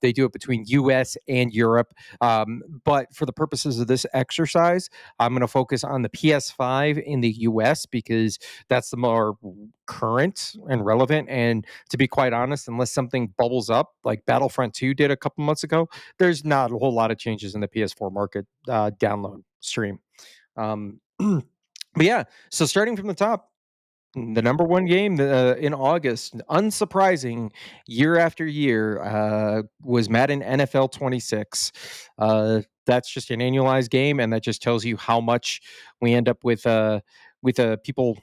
They do it between US and Europe. But for the purposes of this exercise, I'm going to focus on the PS5 in the US because that's the more current and relevant. And to be quite honest, unless something bubbles up like Battlefront 2 did a couple months ago, there's not a whole lot of changes in the PS4 market download stream. But yeah, so starting from the top, the number one game in August, unsurprising, year after year, was Madden NFL 26. That's just an annualized game, and that just tells you how much we end up with people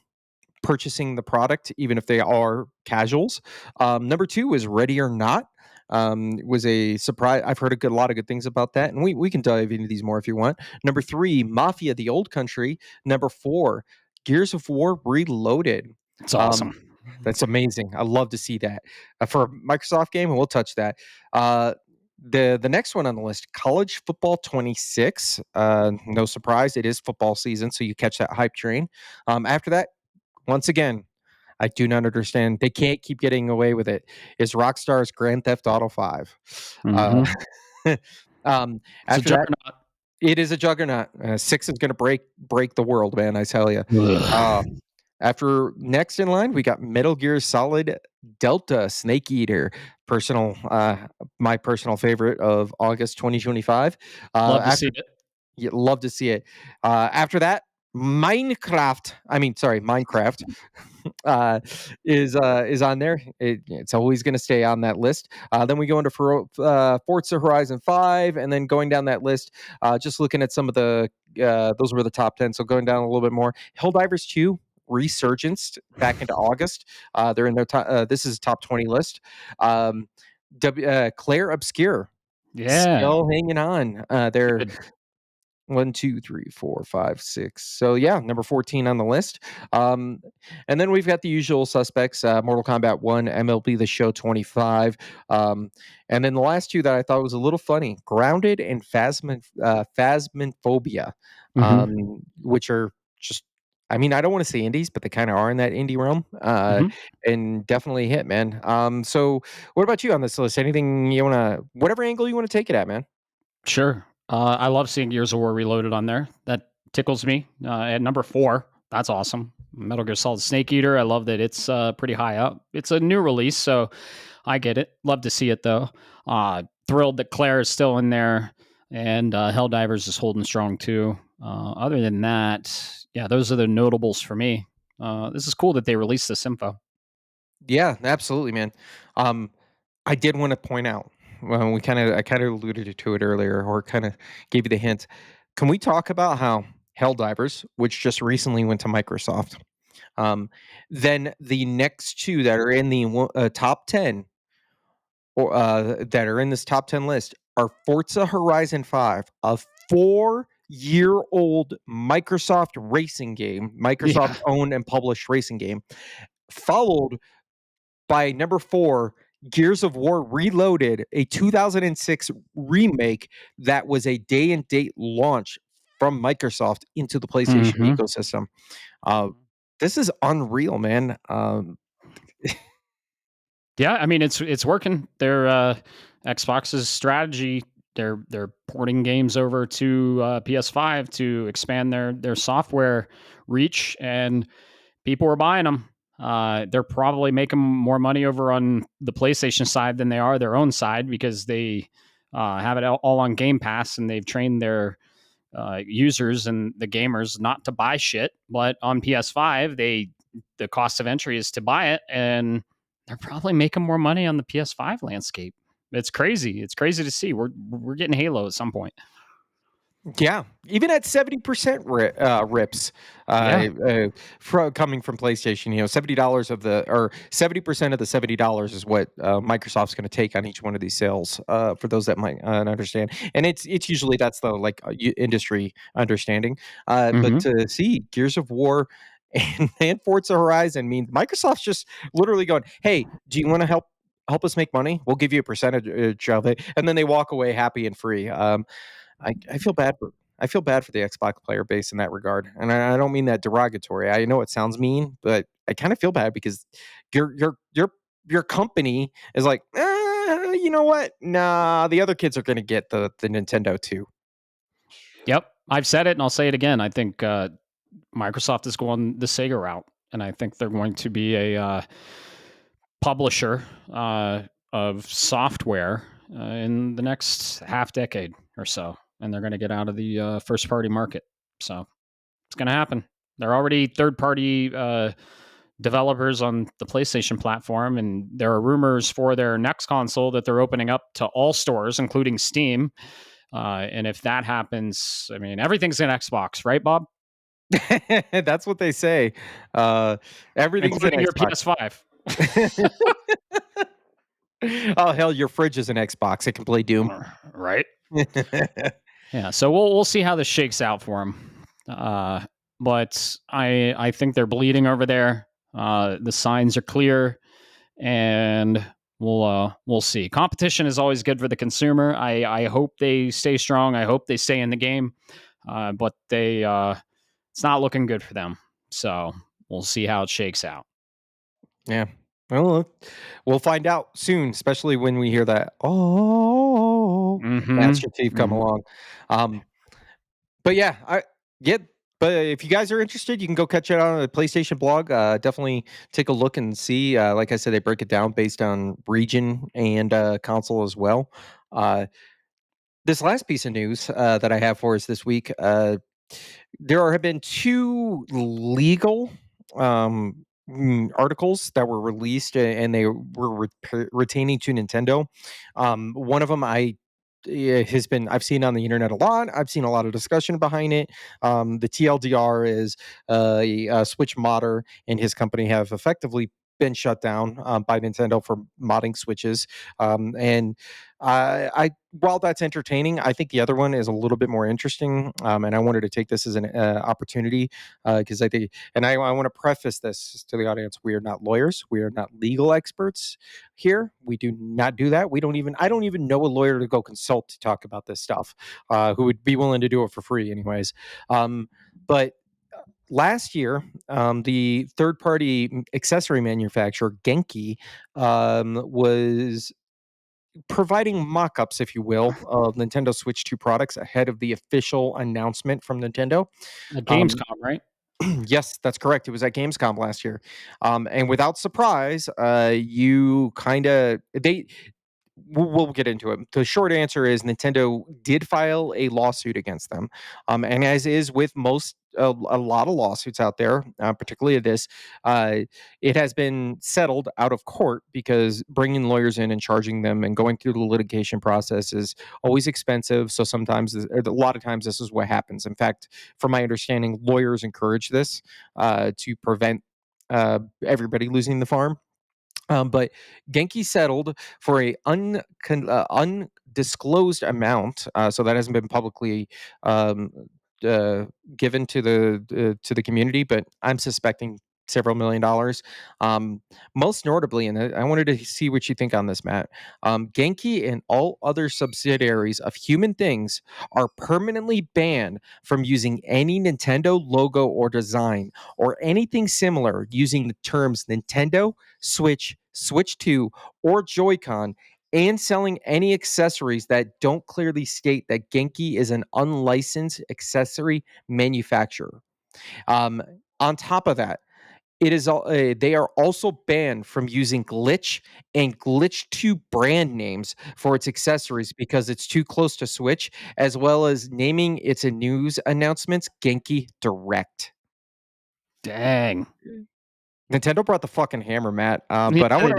purchasing the product, even if they are casuals. Number two is Ready or Not. Was a surprise. I've heard a lot of good things about that, and we can dive into these more if you want. Number three, Mafia: The Old Country. Number four, Gears of War Reloaded. It's Um, awesome. that's amazing. I love to see that for a Microsoft game, and we'll touch that. The next one on the list, College Football 26. No surprise, it is football season, so you catch that hype train. After that, once again, I do not understand. They can't keep getting away with it. Is Rockstar's Grand Theft Auto 5? Uh, Mhm. um, It's a after that, juggernaut. it is a juggernaut. Six is going to break the world, man. I tell you. Uh, Ugh. After next in line, we got Metal Gear Solid Delta Snake Eater. My personal favorite of August 2025. Love to see After it. You love to see it. After that, Minecraft. I mean, sorry, Minecraft is on there. It's always going to stay on that list. Then we go into Forza Horizon 5, and then going down that list, just looking at some of the those were the top 10. So going down a little bit more, Helldivers 2 resurgence back into August. They're in their top. This is a top 20 list. Um, Claire Obscure Yeah. still hanging on. They're Good. one, 2, 3, 4, 5, 6. So yeah, number 14 on the list. Um, and then we've got the usual suspects: Mortal Kombat 1, MLB The Show 25. And then the last two that I thought was a little funny: Grounded and Phasmophobia, Mhm. which are just. I mean, I don't want to say indies, but they kind of are in that indie realm, Mhm. and definitely hit, man. So, what about you on this list? Anything you want to, whatever angle you want to take it at, man? Sure. I love seeing Gears of War Reloaded on there. That tickles me. At number 4, that's awesome. Metal Gear Solid Snake Eater. I love that it's pretty high up. It's a new release, so I get it. Love to see it though. Thrilled that Claire is still in there, and Helldivers is holding strong too. Other than that, yeah, those are the notables for me. This is cool that they released this info. Yeah, absolutely, man. Um, I did want to point out, well, I kind of alluded to it earlier, or kind of gave you the hint. Can we talk about how Helldivers, which just recently went to Microsoft, then the next two that are in the top 10, or that are in this top 10 list, are Forza Horizon 5, a 4-year old Microsoft racing game, Microsoft Yeah. owned and published racing game, followed by number 4, Gears of War Reloaded, a 2006 remake that was a day and date launch from Microsoft into the PlayStation Mhm. ecosystem. Uh, this is unreal, man. Yeah, I mean it's working. Their Xbox's strategy. They're porting games over to PS5 to expand their software reach, and people are buying them. They're probably making more money over on the PlayStation side than they are their own side because they have it all on Game Pass, and they've trained their users and the gamers not to buy shit. But on PS5, the cost of entry is to buy it, and they're probably making more money on the PS5 landscape. It's crazy. It's crazy to see. We're getting Halo at some point. Yeah, even at 70% rips, Yeah. coming from PlayStation, $70 of the or 70% of the $70 is what Microsoft's going to take on each one of these sales. For those that might not understand, and it's usually that's the industry understanding. But Hmm. to see Gears of War and Forza Horizon means Microsoft's just literally going, "Hey, do you want to help us make money? We'll give you a percentage of it," and then they walk away happy and free. I feel bad for the Xbox player base in that regard, and I don't mean that derogatory. I know it sounds mean, but I kind of feel bad because your company is like, you know what? Nah, the other kids are going to get the Nintendo too. Yep. I've said it, and I'll say it again. I think Microsoft is going the Sega route, and I think they're going to be a publisher of software in the next half decade or so, and they're going to get out of the first party market. So it's going to happen. They're already third party developers on the PlayStation platform, and there are rumors for their next console that they're opening up to all stores, including Steam. And if that happens, I mean, everything's in Xbox, right, Bob? That's what they say. Everything's in Including your Xbox. PS5. Oh hell, your fridge is an Xbox. It can play Doom. Right? Yeah, so we'll see how this shakes out for them. But I think they're bleeding over there. The signs are clear, and we'll see. Competition is always good for the consumer. I hope they stay strong. I hope they stay in the game. But it's not looking good for them. So we'll see how it shakes out. Yeah. Well, we'll find out soon, especially when we hear that Mm-hmm. Master Chief come Mm-hmm. along. Um, but yeah, yeah. But if you guys are interested, you can go catch it on the PlayStation blog. Definitely take a look and see. Like I said, they break it down based on region and console as well. Uh, this last piece of news that I have for us this week, have been two legal articles that were released, and they were retaining to Nintendo. One of them has been I've seen on the internet a lot. I've seen a lot of discussion behind it. The TLDR is Switch modder and his company have effectively been shut down by Nintendo for modding Switches. And I while that's entertaining, I think the other one is a little bit more interesting. And I wanted to take this as an opportunity because I think, and I want to preface this to the audience: we are not lawyers, we are not legal experts here. We do not do that. I don't even know a lawyer to go consult to talk about this stuff, who would be willing to do it for free, anyways. But last year, the third party accessory manufacturer Genki was providing mock-ups, if you will, of Nintendo Switch 2 products ahead of the official announcement from Nintendo. At Um, Gamescom, right? yes, that's correct. It was at Gamescom last year, and without surprise, you kind of they we'll get into it. The short answer is Nintendo did file a lawsuit against them, and as is with most a lot of lawsuits out there, particularly this, uh, it has been settled out of court because bringing lawyers in and charging them and going through the litigation process is always expensive. So sometimes, a lot of times, this is what happens. In fact, from my understanding, lawyers encourage this to prevent everybody losing the farm. But Genki settled for a undisclosed amount, so that hasn't been publicly um, uh, given to the community. But I'm suspecting several $1 million. Most notably, and I wanted to see what you think on this, Matt. Genki and all other subsidiaries of Human Things are permanently banned from using any Nintendo logo or design or anything similar using the terms Nintendo, Switch, Switch 2, or Joy-Con, and selling any accessories that don't clearly state that Genki is an unlicensed accessory manufacturer. Um, on top of that, they are also banned from using Glitch and Glitch 2 brand names for its accessories because it's too close to Switch, as well as naming its news announcements Genki Direct. Dang. Nintendo brought the fucking hammer, Matt. Yeah, But I they want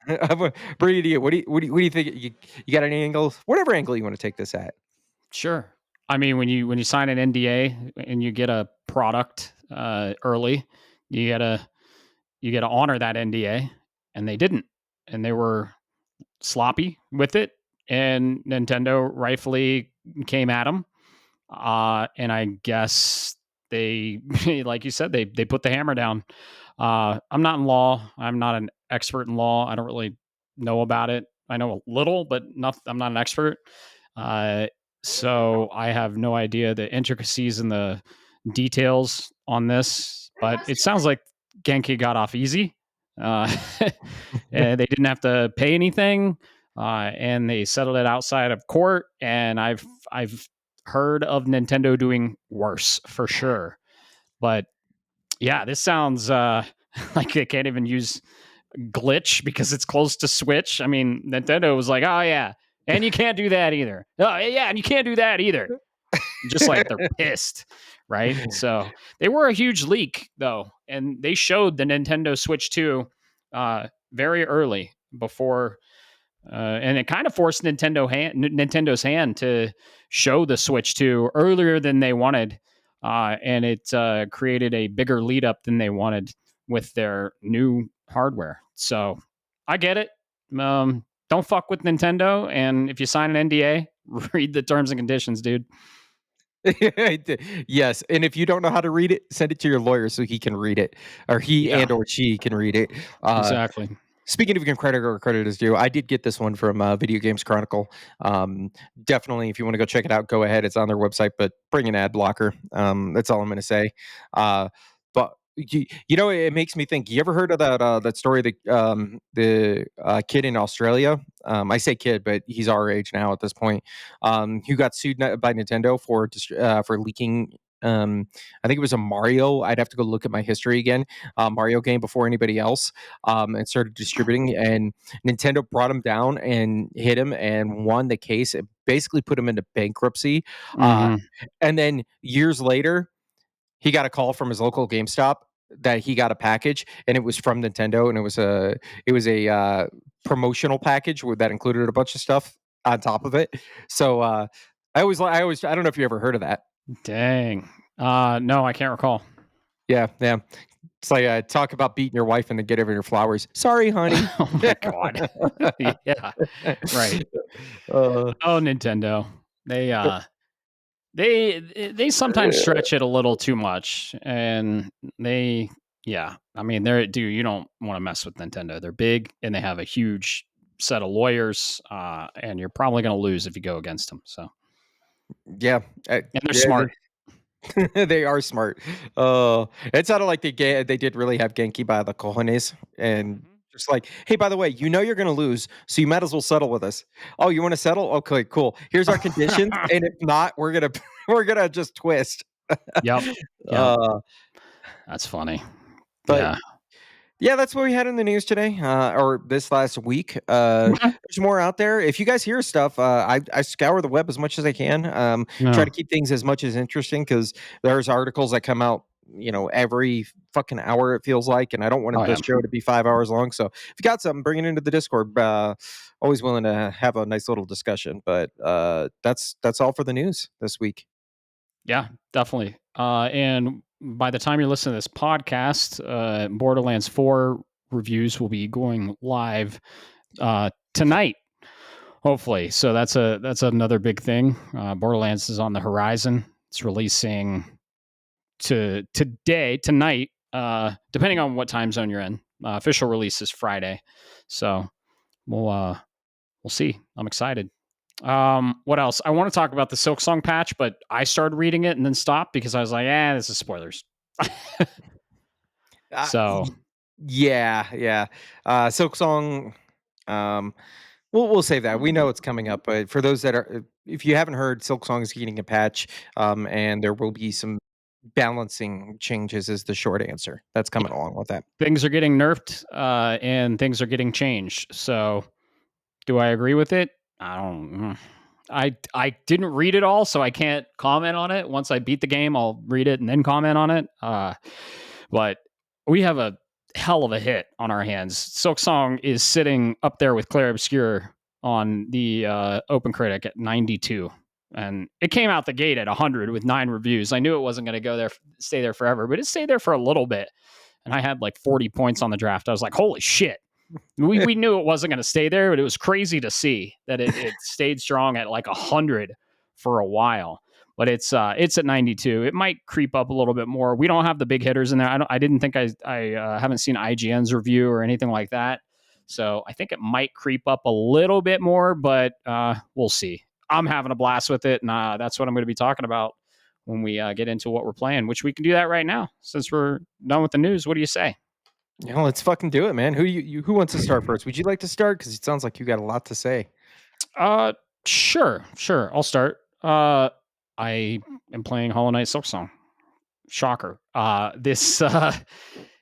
did. to bring it to you. What do you think? You got any angles? Whatever angle you want to take this at. Sure. I mean, when you sign an NDA and you get a product early, you gotta you gotta honor that NDA, and they didn't, and they were sloppy with it, and Nintendo rightfully came at them. And I guess they, like you said, they put the hammer down. I'm not in law. I'm not an expert in law. I don't really know about it. I know a little, but not. I'm not an expert. Uh, so I have no idea the intricacies and the details on this. But it sounds like Genki got off easy. Uh, and they didn't have to pay anything, and they settled it outside of court. And I've heard of Nintendo doing worse for sure. But yeah, this sounds like they can't even use Glitch because it's close to Switch. I mean, Nintendo was like, oh yeah, and you can't do that either. Oh yeah, and you can't do that either. Just like they're pissed, right? So they were a huge leak though, and they showed the Nintendo Switch 2 very early before, and it kind of forced Nintendo's hand to show the Switch 2 earlier than they wanted, and it created a bigger lead up than they wanted with their new hardware. So I get it. Don't fuck with Nintendo, and if you sign an NDA, read the terms and conditions, dude. Yes, and if you don't know how to read it, send it to your lawyer so he can read it, or he Yeah, and or she can read it. exactly. Speaking of giving credit where credit is due, I did get this one from Video Games Chronicle. Definitely, if you want to go check it out, go ahead. It's on their website, but bring an ad blocker. That's all I'm going to say. But it makes me think. You ever heard of that story? The kid in Australia. I say kid, but he's our age now at this point. Who got sued by Nintendo for leaking. I think it was a Mario. I'd have to go look at my history again. Mario game before anybody else, and started distributing. And Nintendo brought him down and hit him and won the case. It basically put him into bankruptcy. Uh, Mm-hmm. and then years later, he got a call from his local GameStop that he got a package, and it was from Nintendo, and it was a promotional package that included a bunch of stuff on top of it. So I don't know if you ever heard of that. Dang. No, I can't recall. Yeah, yeah. It's like talk about beating your wife and then get over your flowers. Sorry, honey. Oh my god. Yeah. Right. Uh, Oh, Nintendo. They they sometimes stretch it a little too much, and they yeah. I mean, they're dude. You don't want to mess with Nintendo. They're big and they have a huge set of lawyers, and you're probably going to lose if you go against them. So, yeah, and they're yeah, smart. they are smart. It sounded like they did really have Genki by the cojones, and just like, hey, by the way, you're going to lose, so you might as well settle with us. Oh, you want to settle? Okay, cool. Here's our conditions, and if not, we're gonna we're gonna just twist. Yep. Yep. uh, That's funny. but Yeah. Yeah, that's what we had in the news today, or this last week. There's more out there. If you guys hear stuff, I scour the web as much as I can. Try No. to keep things as much as interesting because there's articles that come out, every fucking hour it feels like, and I don't want Oh the yeah. show to be 5 hours long. So if you got something, bring it into the Discord. Always willing to have a nice little discussion. But that's all for the news this week. Yeah, definitely. And by the time you're listening to this podcast, Borderlands 4 reviews will be going live tonight, hopefully. So that's another big thing. Borderlands is on the horizon. It's releasing tonight, depending on what time zone you're in. Official release is Friday, so we'll see. I'm excited. What else? I want to talk about the Silksong patch, but I started reading it and then stopped because I was like, this is spoilers. So yeah. Silksong, we'll save that. We know it's coming up, but for those that are, if you haven't heard, Silksong is getting a patch, and there will be some balancing changes. Is the short answer that's coming along with that. things are getting nerfed, and things are getting changed. So do I agree with it? I don't. I didn't read it all, so I can't comment on it. Once I beat the game, I'll read it and then comment on it. But we have a hell of a hit on our hands. Silksong is sitting up there with Clair Obscure on the Open Critic at 92. And it came out the gate at 100 with 9 reviews. I knew it wasn't going to go there, stay there forever, but it stayed there for a little bit. And I had like 40 points on the draft. I was like, holy shit. We knew it wasn't going to stay there, but it was crazy to see that it stayed strong at like 100 for a while. But it's at 92. It might creep up a little bit more. We don't have the big hitters in there. I didn't think I haven't seen IGN's review or anything like that. So I think it might creep up a little bit more, but we'll see. I'm having a blast with it, and that's what I'm going to be talking about when we get into what we're playing, which we can do that right now since we're done with the news. What do you say? Yeah, let's fucking do it, man. Who wants to start first? Would you like to start? Because it sounds like you got a lot to say. Uh, sure. I'll start. I am playing Hollow Knight Silksong. Shocker. This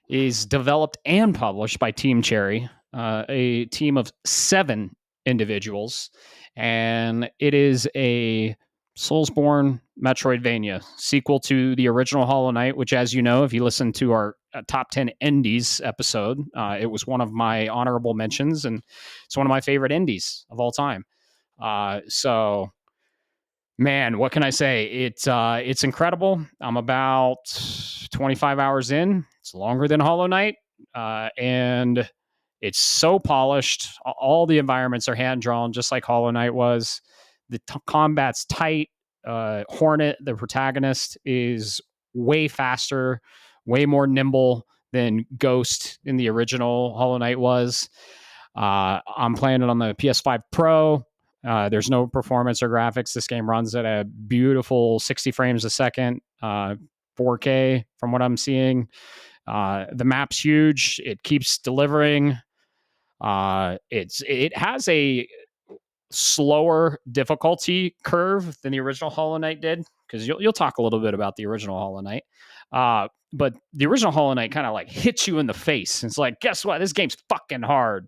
is developed and published by Team Cherry, a team of 7 individuals, and it is a Soulsborne Metroidvania sequel to the original Hollow Knight, which, as you know, if you listen to our top 10 indies episode, it was one of my honorable mentions, and it's one of my favorite indies of all time. So man, what can I say? It's incredible. I'm about 25 hours in. It's longer than Hollow Knight, and it's so polished. All the environments are hand drawn, just like Hollow Knight was. The combat's tight. Hornet, the protagonist, is way faster, way more nimble than Ghost in the original Hollow Knight was. I'm playing it on the PS5 Pro. There's no performance or graphics. This game runs at a beautiful 60 frames a second, 4K from what I'm seeing. The map's huge. It keeps delivering. It has a slower difficulty curve than the original Hollow Knight did, because you'll talk a little bit about the original Hollow Knight. But the original Hollow Knight kind of like hits you in the face. It's like, guess what? This game's fucking hard.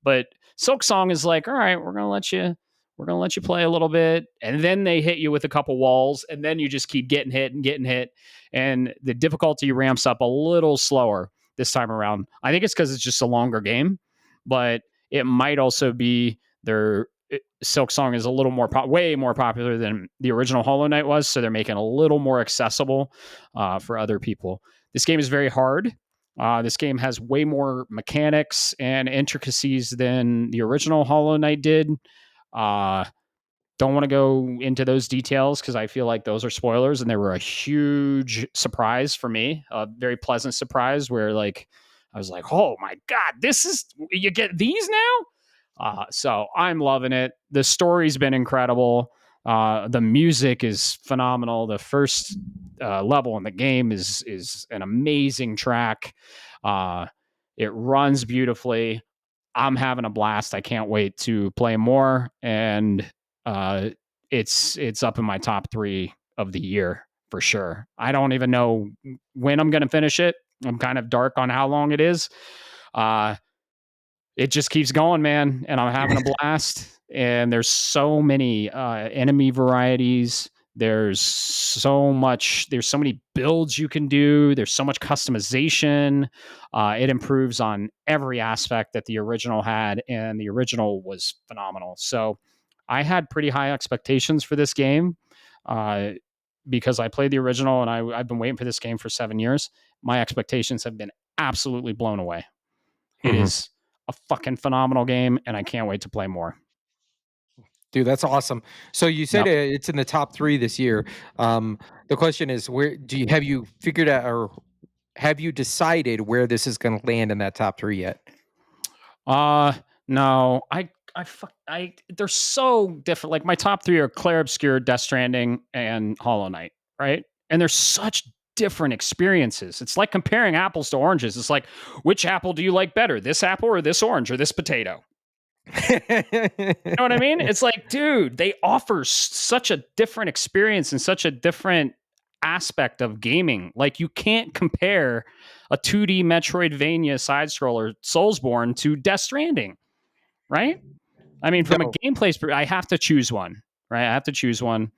But Silksong is like, all right, we're gonna let you play a little bit, and then they hit you with a couple walls, and then you just keep getting hit and getting hit, and the difficulty ramps up a little slower this time around. I think it's because it's just a longer game, but it might also be their Silksong is a little more way more popular than the original Hollow Knight was, so they're making it a little more accessible for other people. This game is very hard. This game has way more mechanics and intricacies than the original Hollow Knight did. Uh, don't want to go into those details because I feel like those are spoilers, and they were a huge surprise for me. A very pleasant surprise where like I was like, oh my god, this is you get these now. So I'm loving it. The story's been incredible. The music is phenomenal. The first level in the game is an amazing track. Uh, it runs beautifully. I'm having a blast. I can't wait to play more, and uh, it's up in my top 3 of the year for sure. I don't even know when I'm going to finish it. I'm kind of dark on how long it is. Uh, it just keeps going, man, and I'm having a blast. And there's so many enemy varieties. There's so many builds you can do. There's so much customization. It improves on every aspect that the original had, and the original was phenomenal. So I had pretty high expectations for this game uh, because I played the original, and I've been waiting for this game for 7 years. My expectations have been absolutely blown away. It Mhm. is a fucking phenomenal game, and I can't wait to play more. Dude, that's awesome. So you said Yep. it's in the top 3 this year. Um, the question is, where have you figured out, or have you decided where this is going to land in that top 3 yet? No, they're so different. Like my top three are Claire Obscure, Death Stranding, and Hollow Knight, right? And they're such different experiences. It's like comparing apples to oranges. It's like, which apple do you like better? This apple or this orange or this potato? You know what I mean? It's like, dude, they offer such a different experience and such a different aspect of gaming. Like, you can't compare a 2D Metroidvania side scroller Soulsborne to Death Stranding, right? I mean, from a No. gameplay perspective, I have to choose one, right? I have to choose one.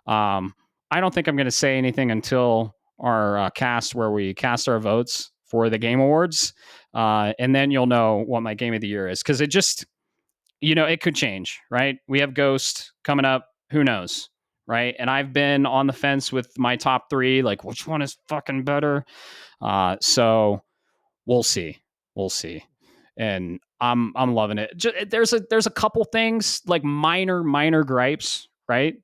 I don't think I'm going to say anything until our cast where we cast our votes for the Game Awards. And then you'll know what my game of the year is, because it just, it could change, right? We have Ghost coming up. Who knows? Right. And I've been on the fence with my top three, like, which one is fucking better? So we'll see. We'll see. And I'm loving it. There's a couple things, like minor gripes, right?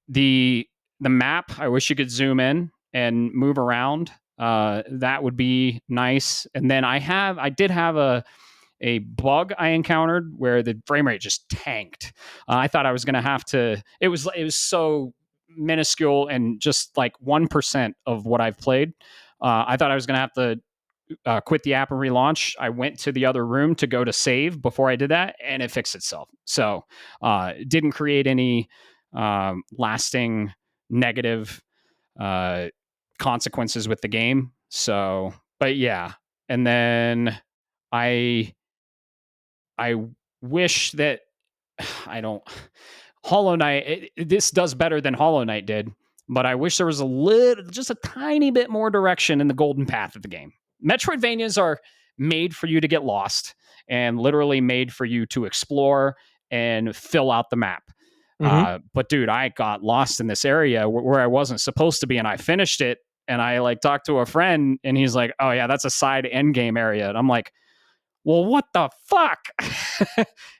The map, I wish you could zoom in and move around. That would be nice. And then I did have a bug I encountered where the frame rate just tanked. I thought I was going to have to. It was so minuscule and just like 1% of what I've played. I thought I was going to have to quit the app and relaunch. I went to the other room to go to save before I did that, and it fixed itself. So it didn't create any lasting negative uh, consequences with the game. So, but yeah, and then I I wish that I don't. Hollow Knight, this does better than Hollow Knight did, but I wish there was just a tiny bit more direction in the golden path of the game. Metroidvanias are made for you to get lost and literally made for you to explore and fill out the map. Mhm. But dude, I got lost in this area where I wasn't supposed to be, and I finished it. And I like talked to a friend, and he's like, "Oh yeah, that's a side end game area." And I'm like, well, what the fuck?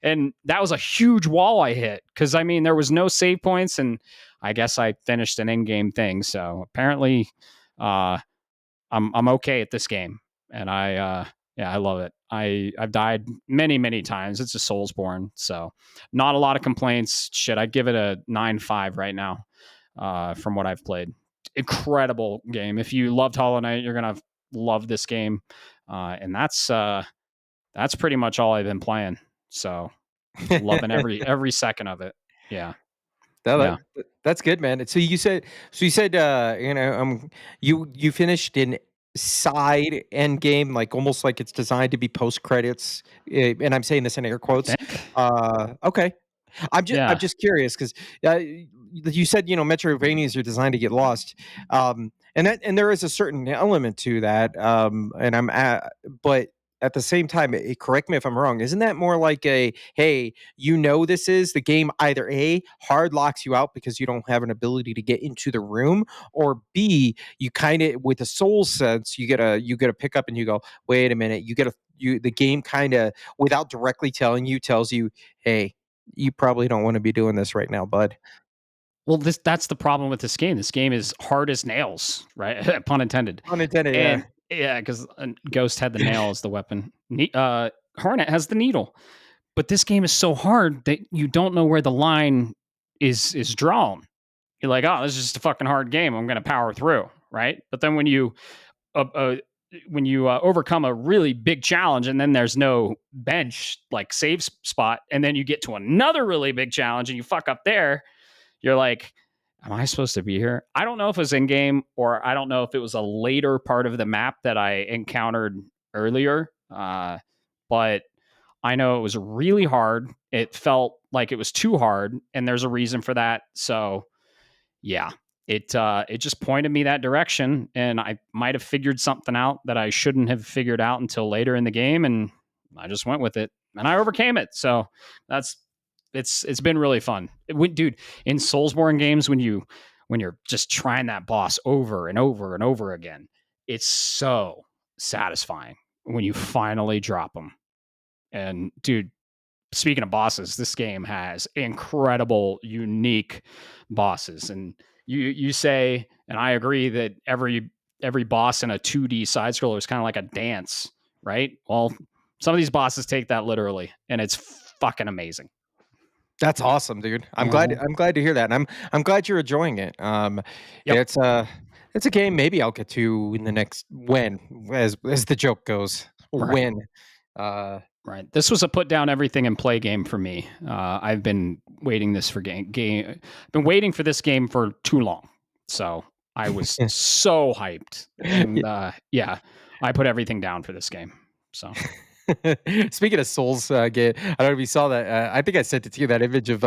And that was a huge wall I hit, because I mean, there was no save points, and I guess I finished an in-game thing. So apparently, uh, I'm okay at this game, and yeah, I love it. I've died many times. It's a Soulsborne, so not a lot of complaints. Shit, I'd give it a 9.5 right now, from what I've played. Incredible game. If you loved Hollow Knight, you're gonna love this game, and that's pretty much all I've been playing. So loving every second of it. Yeah. No, Yeah. that's good, man. So you said, you finished an side end game, like, almost like it's designed to be post credits, and I'm saying this in air I quotes. think. Okay. I'm Yeah. just curious 'cause, you said, Metroidvanias are designed to get lost, and there is a certain element to that, and but at the same time, correct me if I'm wrong, isn't that more like a, "Hey, this is the game," either A, hard locks you out because you don't have an ability to get into the room, or B, you kinda, with a soul sense, you get a pick up and you go, "Wait a minute," the game kinda, without directly telling you, tells you, "Hey, you probably don't wanna be doing this right now, bud." Well, that's the problem with this game. This game is hard as nails, right? Pun intended. Unintended, yeah. And yeah, because Ghost had the nail as the weapon. Hornet has the needle. But this game is so hard that you don't know where the line is drawn. You're like, oh, this is just a fucking hard game. I'm going to power through, right? But then uh, uh, when you overcome a really big challenge, and then there's no bench like save spot, and then you get to another really big challenge and you fuck up there, you're like, am I supposed to be here? I don't know if it was in game, or I don't know if it was a later part of the map that I encountered earlier. But I know it was really hard. It felt like it was too hard, and there's a reason for that. So yeah, it just pointed me that direction, and I might have figured something out that I shouldn't have figured out until later in the game, and I just went with it, and I overcame it. So that's it's been really fun. Dude, in Soulsborne games, when you're just trying that boss over and over and over again, it's so satisfying when you finally drop them. And dude, speaking of bosses, this game has incredible, unique bosses. And you say, and I agree, that every every boss in a 2D side scroller is kind of like a dance, right? Well, some of these bosses take that literally, and it's fucking amazing. That's awesome, dude. I'm glad to hear that. And I'm glad you're enjoying it. Yep. It's a game maybe I'll get to in the next when, as the joke goes. Right. When. Right. This was a put down everything and play game for me. I've been waiting been waiting for this game for too long. So I was so hyped. And yeah, I put everything down for this game. So Speaking of Souls game, I don't know if you saw that. I think I sent it to you, that image of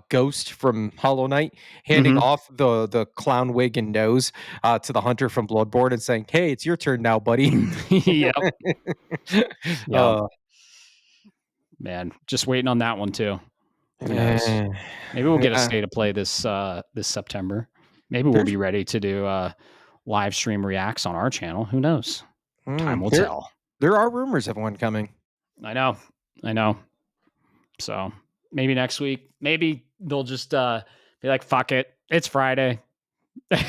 Ghost from Hollow Knight handing off the clown wig and nose to the hunter from Bloodborne and saying, "Hey, it's your turn now, buddy." Yep. Uh, Man, just waiting on that one too. Who knows? Maybe we'll get a state of play this September. Maybe we'll be ready to do live stream reacts on our channel. Who knows? Time will tell. There are rumors of one coming. I know. So maybe next week. Maybe they'll just be like, "Fuck it, it's Friday." You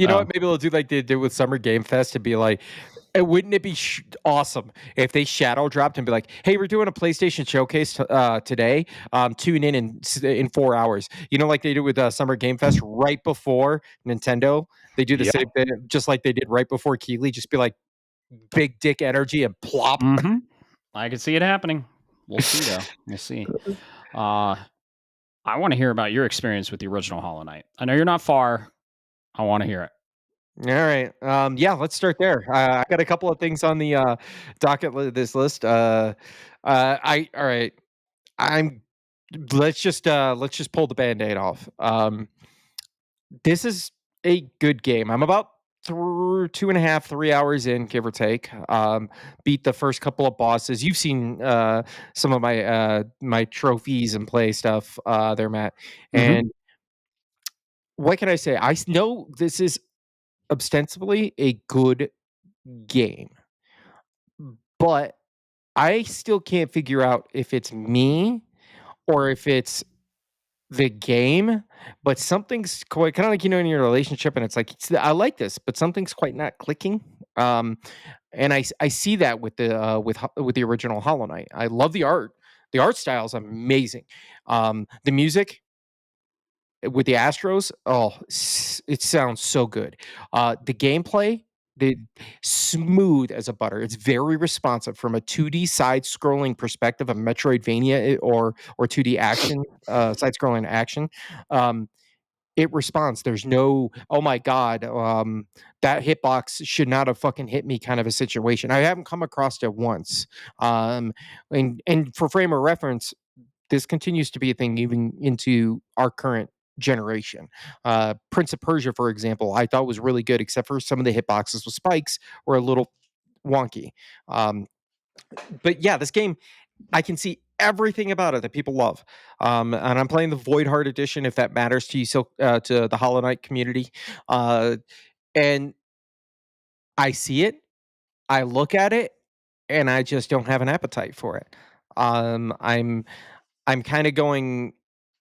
know what? Maybe they'll do like they did with Summer Game Fest to be like, wouldn't it be awesome if they shadow dropped and be like, "Hey, we're doing a PlayStation showcase today. Tune in 4 hours." You know, like they did with Summer Game Fest right before Nintendo. They do the same thing, just like they did right before Keighley. Just be like, big dick energy and plop. I can see it happening. We'll see though. We'll see. I want to hear about your experience with the original Hollow Knight. I know you're not far. I want to hear it. All right. Yeah, let's start there. I got a couple of things on the docket this list. All right. I'm let's just pull the band-aid off. This is a good game. I'm about 2.5, 3 hours in, give or take. Beat the first couple of bosses. You've seen some of my trophies and play stuff there, Matt. And what can I say? I know this is ostensibly a good game, but I still can't figure out if it's me or if it's the game, but something's quite kind of like, in your relationship, and it's like, I like this, but something's quite not clicking. And I see that with the original Hollow Knight. I love the art. The art style is amazing. The music with the Astros, it sounds so good. The gameplay, the smooth as a butter. It's very responsive from a 2D side-scrolling perspective of Metroidvania or 2D action, side-scrolling action. It responds. There's no, "Oh my god, that hitbox should not have fucking hit me," kind of a situation. I haven't come across it once. And for frame of reference, this continues to be a thing even into our current generation. Prince of Persia, for example, I thought was really good, except for some of the hitboxes with spikes were a little wonky. But yeah, this game, I can see everything about it that people love. And I'm playing the Void Heart edition, if that matters to you, so to the Hollow Knight community. And I see it, I look at it, and I just don't have an appetite for it. I'm kind of going,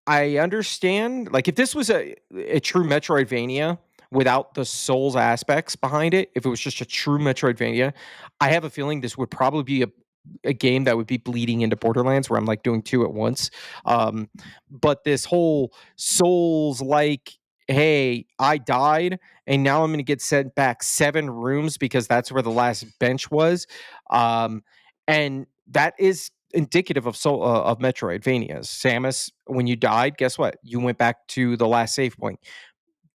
I understand, like, if this was a true Metroidvania without the Souls aspects behind it, if it was just a true Metroidvania, I have a feeling this would probably be a game that would be bleeding into Borderlands, where I'm like doing two at once. But this whole Souls like, hey, I died and now I'm going to get sent back 7 rooms because that's where the last bench was. And that is indicative of Metroidvanias. Samus, when you died, guess what? You went back to the last save point.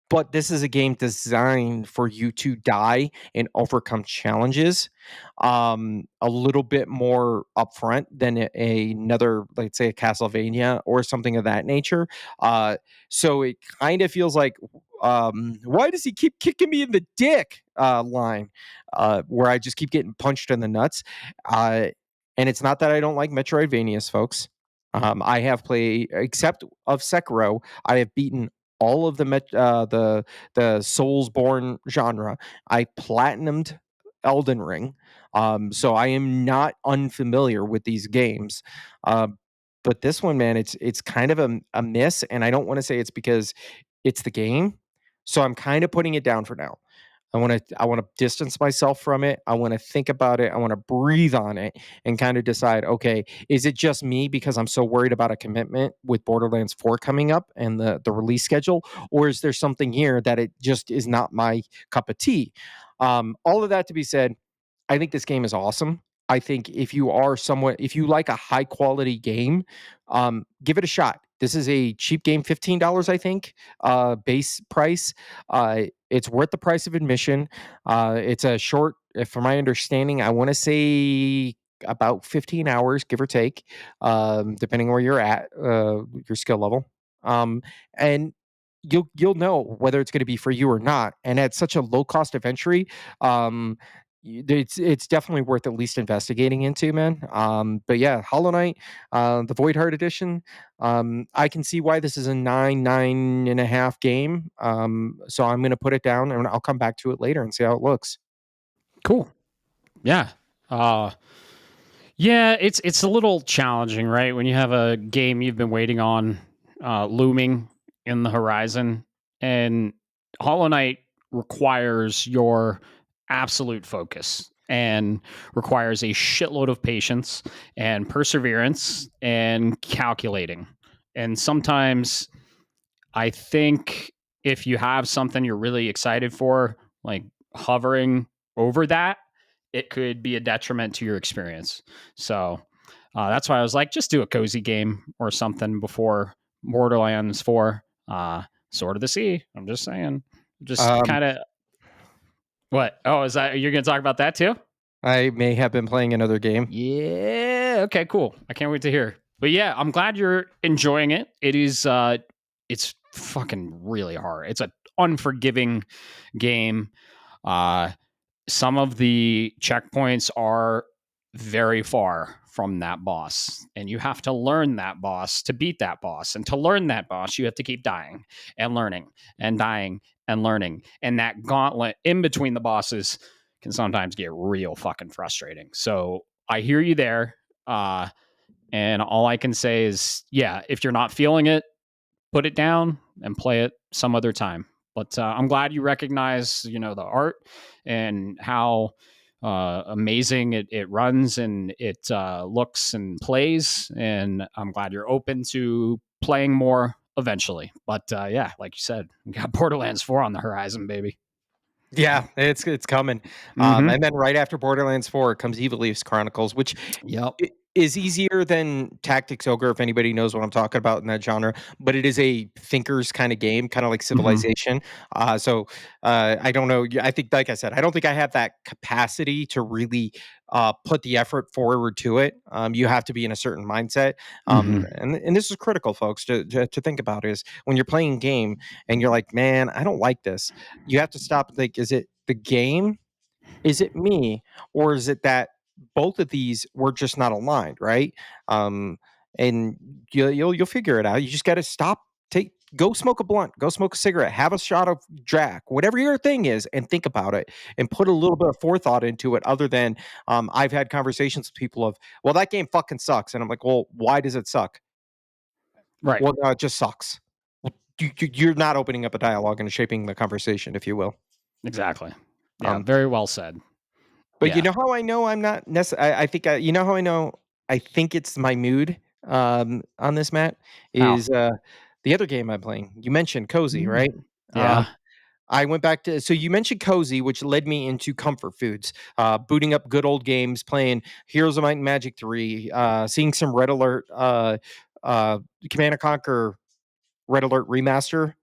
But this is a game designed for you to die and overcome challenges, a little bit more upfront than another, let's say, a Castlevania or something of that nature. So it kind of feels like, why does he keep kicking me in the dick line, where I just keep getting punched in the nuts. And it's not that I don't like Metroidvanias, folks. I have played, except of Sekiro, I have beaten all of the Soulsborne genre. I platinumed Elden Ring, so I am not unfamiliar with these games. But this one, man, it's kind of a miss, and I don't want to say it's because it's the game. So I'm kind of putting it down for now. I want to distance myself from it. I want to think about it. I want to breathe on it and kind of decide, okay, is it just me because I'm so worried about a commitment with Borderlands 4 coming up and the release schedule, or is there something here that it just is not my cup of tea? All of that to be said, I think this game is awesome. I think if you like a high quality game, give it a shot. This is a cheap game, $15, I think, base price. It's worth the price of admission. It's a short, from my understanding, I want to say about 15 hours, give or take, depending where you're at, your skill level. And you'll know whether it's going to be for you or not. And at such a low cost of entry, um, it's definitely worth at least investigating into, man. But yeah, Hollow Knight, the Void Heart Edition. I can see why this is a 9.5 game. So I'm gonna put it down and I'll come back to it later and see how it looks. Cool. Yeah. Uh, yeah, it's a little challenging, right? When you have a game you've been waiting on looming in the horizon, and Hollow Knight requires your absolute focus and requires a shitload of patience and perseverance and calculating. And sometimes I think if you have something you're really excited for, like hovering over that, it could be a detriment to your experience. So that's why I was like, just do a cozy game or something before Borderlands 4. Sword of the Sea. I'm just saying. Just Um, kind of what? Oh, is that you're going to talk about that too? I may have been playing another game. Yeah. Okay, cool. I can't wait to hear. But yeah, I'm glad you're enjoying it. It's fucking really hard. It's an unforgiving game. Uh some of the checkpoints are very far from that boss, and you have to learn that boss to beat that boss. And to learn that boss, you have to keep dying and learning and dying and learning. And that gauntlet in between the bosses can sometimes get real fucking frustrating. So I hear you there. Uh, and all I can say is, yeah, if you're not feeling it, put it down and play it some other time. But I'm glad you recognize, the art and how amazing it runs and it looks and plays. And I'm glad you're open to playing more eventually. But yeah, like you said, we got Borderlands 4 on the horizon, baby. Yeah, it's coming. Mm-hmm. And then right after Borderlands 4 comes Evil Leafs Chronicles, which Yep. is easier than Tactics Ogre, if anybody knows what I'm talking about in that genre, but it is a thinkers kind of game, kind of like Mm-hmm. Civilization. I don't know. I think, like I said, I don't think I have that capacity to really put the effort forward to it. You have to be in a certain mindset. Mm-hmm. And this is critical, folks, to think about is when you're playing a game and you're like, man, I don't like this. You have to stop and think, is it the game? Is it me? Or is it that both of these were just not aligned, right? Um, and you'll figure it out. You just got to stop, go smoke a blunt, go smoke a cigarette, have a shot of Jack, whatever your thing is, and think about it and put a little bit of forethought into it. Other than I've had conversations with people of, well, that game fucking sucks, and I'm like, well, why does it suck? Right. Well, no, it just sucks. Well, you're not opening up a dialogue and shaping the conversation, if you will. Exactly. Yeah. Um, Very well said. But you Yeah. know how I know I'm not I think you know how I know I think it's my mood, on this, Matt, How? is, the other game I'm playing. You mentioned Cozy, right? Mm. Um, Yeah. I went back to so you mentioned Cozy, which led me into comfort foods, booting up good old games, playing Heroes of Might and Magic 3, seeing some Red Alert, uh, Command& and Conquer Red Alert Remaster,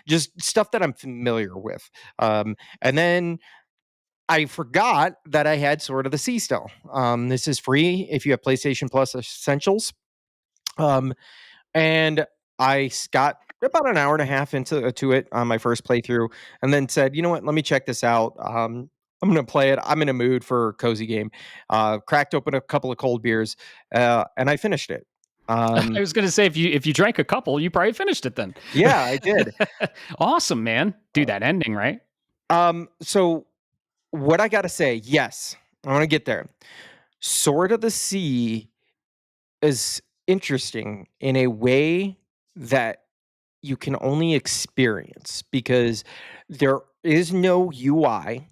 just stuff that I'm familiar with, and then I forgot that I had Sword of the Sea still. This is free if you have PlayStation Plus Essentials. Um, and got about an hour and a half into to it on my first playthrough, and then said, you know what, let me check this out. I'm gonna play it. I'm in a mood for a cozy game. Cracked open a couple of cold beers, and I finished it. I Um, was gonna say if you drank a couple, you probably finished it then. yeah, I did. Awesome, man. Dude, that ending, right? So what I gotta say, yes, I want to get there. Sword of the Sea is interesting in a way that you can only experience because there is no UI.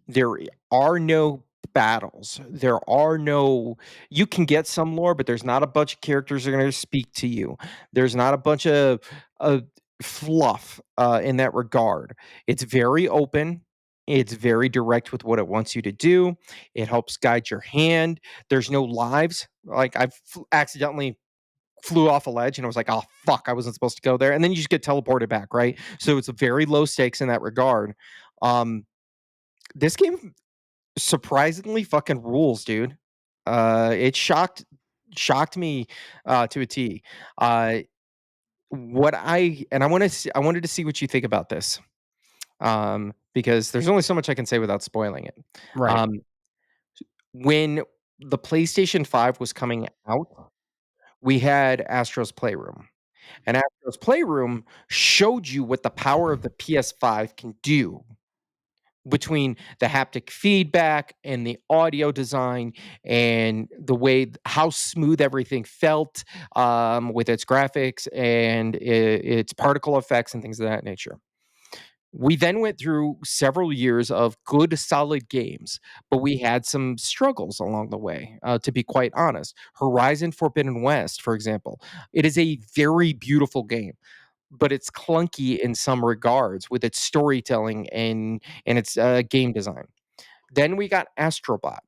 There are no battles. There are no you can get some lore, but there's not a bunch of characters that are gonna speak to you. There's not a bunch of, uh, fluff, in that regard. It's very open. It's very direct with what it wants you to do. It helps guide your hand. There's no lives. Like, I've accidentally flew off a ledge and I was like, "Oh, fuck, I wasn't supposed to go there," and then you just get teleported back, right? So it's very low stakes in that regard. Um, this game surprisingly fucking rules, dude. It shocked me, to a T. Uh, what I and I wanted to see what you think about this, because there's only so much I can say without spoiling it. Right. Um, when the PlayStation 5 was coming out, we had Astro's Playroom, and Astro's Playroom showed you what the power of the PS5 can do between the haptic feedback and the audio design and the way how smooth everything felt, with its graphics and its particle effects and things of that nature. We then went through several years of good, solid games, but we had some struggles along the way, to be quite honest. Horizon Forbidden West, for example, it is a very beautiful game, but it's clunky in some regards with its storytelling and its game design. Then we got Astrobot.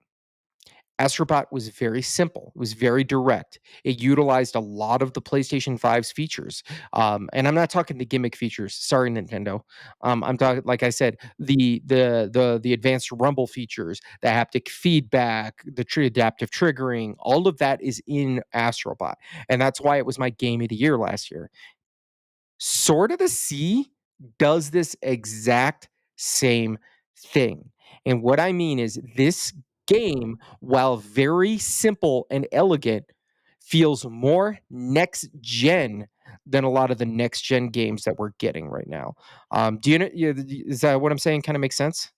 Astrobot was very simple. It was very direct. It utilized a lot of the PlayStation 5's features, and I'm not talking the gimmick features. Sorry, Nintendo. I'm talking, like I said, the advanced rumble features, the haptic feedback, the adaptive triggering. All of that is in Astrobot, and that's why it was my game of the year last year. Sword of the Sea does this exact same thing. And what I mean is this game, while very simple and elegant, feels more next gen than a lot of the next gen games that we're getting right now. Do you know? Is that what I'm saying? Kind of makes sense.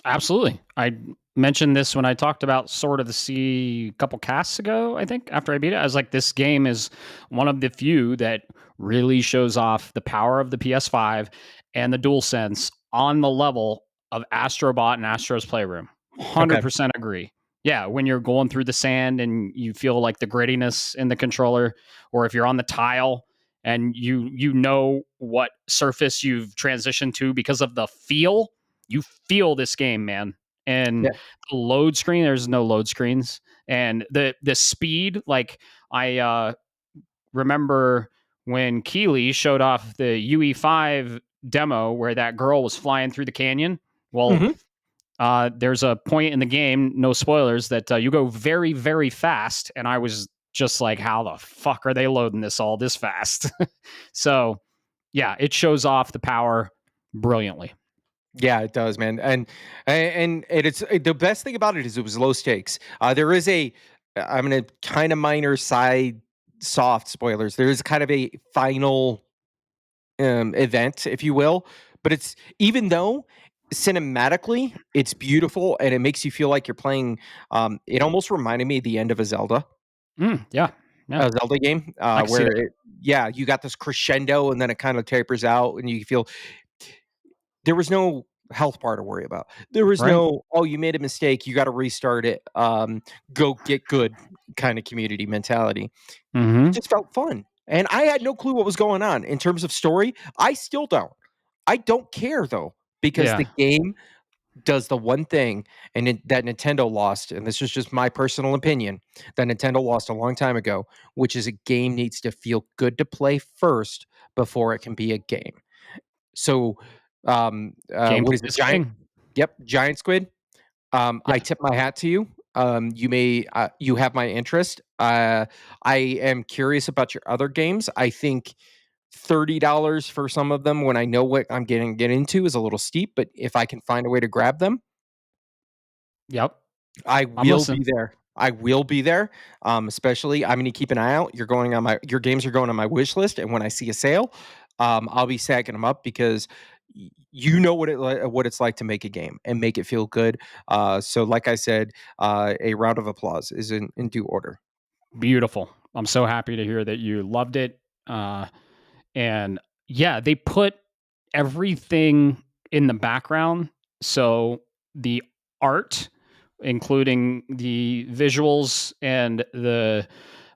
Absolutely. I mentioned this when I talked about Sword of the Sea a couple casts ago, I think, after I beat it. I was like, this game is one of the few that really shows off the power of the PS5 and the DualSense on the level of Astrobot and Astro's Playroom. Okay. 100% agree. Yeah, when you're going through the sand and you feel like the grittiness in the controller, or if you're on the tile and you know what surface you've transitioned to because of the feel, you feel this game, man. And Yeah. the load screen, there's no load screens, and the speed. Like I remember when Keeley showed off the UE5 demo where that girl was flying through the canyon. Well, Hmm. there's a point in the game, no spoilers, that you go very, very fast, and I was just like, how the fuck are they loading this all this fast? So, yeah, it shows off the power brilliantly. Yeah, it does, man, and it's the best thing about it is it was low stakes. There is a I'm gonna kind of minor side soft spoilers. There is kind of a final event, if you will, but it's even though cinematically it's beautiful and it makes you feel like you're playing. It almost reminded me of the end of Yeah, yeah, a Zelda game, I can see where that. yeah, you got this crescendo and then it kind of tapers out, and you feel there was no health bar to worry about. There was Right. no, "Oh, you made a mistake, you gotta restart it, go get good," kinda community mentality. It Hmm. just felt fun, and I had no clue what was going on in terms of story. I still don't. I don't care though, because Yeah, the game does the one thing that Nintendo lost, and this is just my personal opinion, that Nintendo lost a long time ago, which is a game needs to feel good to play first before it can be a game. So, what gameplay is it? is king. Yep, Giant Squid. Yeah, I tip my hat to you. You have my interest. I am curious about your other games. I think $30 for some of them when I know what I'm getting get into is a little steep, but if I can find a way to grab them, yep. I I'm will listening. be there. I will be there. Especially, I'm going to keep an eye out. Your games are going on my wish list, and when I see a sale, I'll be stacking them up because you know what it's like to make a game and make it feel good. So, like I said, a round of applause is in due order. Beautiful. I'm so happy to hear that you loved it. And Yeah, they put everything in the background. So the art, including the visuals and the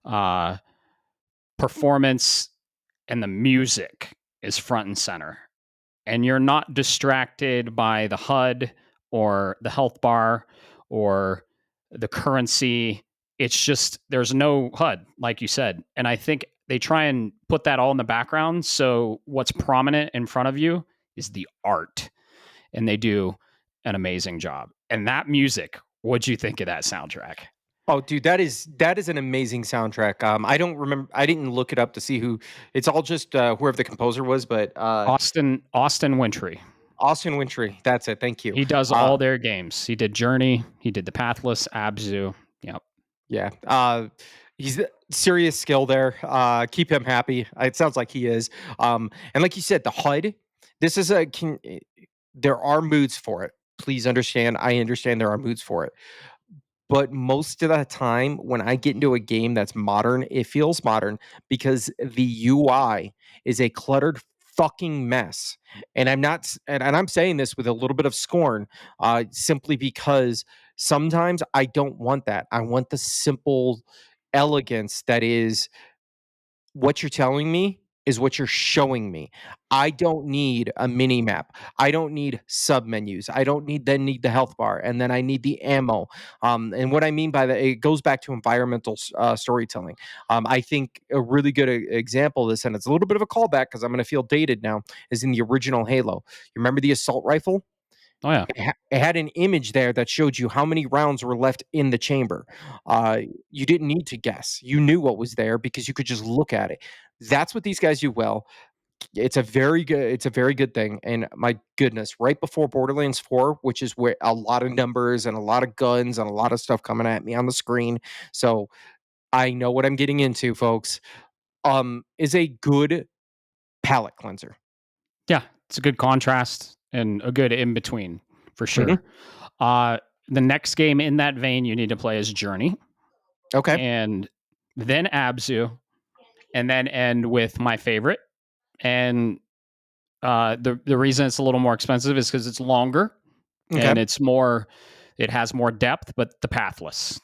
uh, performance and the music, is front and center. And you're not distracted by the HUD or the health bar or the currency. It's just there's no HUD, like you said. And I think they try and put that all in the background. So what's prominent in front of you is the art. And they do an amazing job. And that music, what'd you think of that soundtrack? Oh, dude, that is an amazing soundtrack. I don't remember. I didn't look it up to see who. It's all just whoever the composer was, but Austin Wintry. Austin Wintry. That's it. Thank you. He does all their games. He did Journey. He did The Pathless, Abzu. Yep. Yeah. He's serious skill there. Keep him happy. It sounds like he is. And like you said, the HUD. This is there are moods for it. Please understand. I understand there are moods for it. But most of the time, when I get into a game that's modern, it feels modern because the UI is a cluttered fucking mess. And and I'm saying this with a little bit of scorn, simply because sometimes I don't want that. I want the simple elegance that is what you're telling me is what you're showing me. I don't need a mini map. I don't need sub menus. I don't need the health bar, and then I need the ammo. And what I mean by that, it goes back to environmental storytelling. I think a really good example of this, and it's a little bit of a callback because I'm going to feel dated now, is in the original Halo. You remember the assault rifle? Oh, yeah. It had an image there that showed you how many rounds were left in the chamber. Uh, you didn't need to guess. You knew what was there because you could just look at it. That's what these guys do well. It's a very good thing. And my goodness, right before Borderlands 4, which is where a lot of numbers and a lot of guns and a lot of stuff coming at me on the screen. So I know what I'm getting into, folks. Is a good palate cleanser. Yeah, it's a good contrast and a good in between for Mhm. sure. Uh, the next game in that vein you need to play is Journey, Okay. and then Abzu, and then end with my favorite. And the reason it's a little more expensive is because it's longer Okay. and it's more. It has more depth, but the pathless.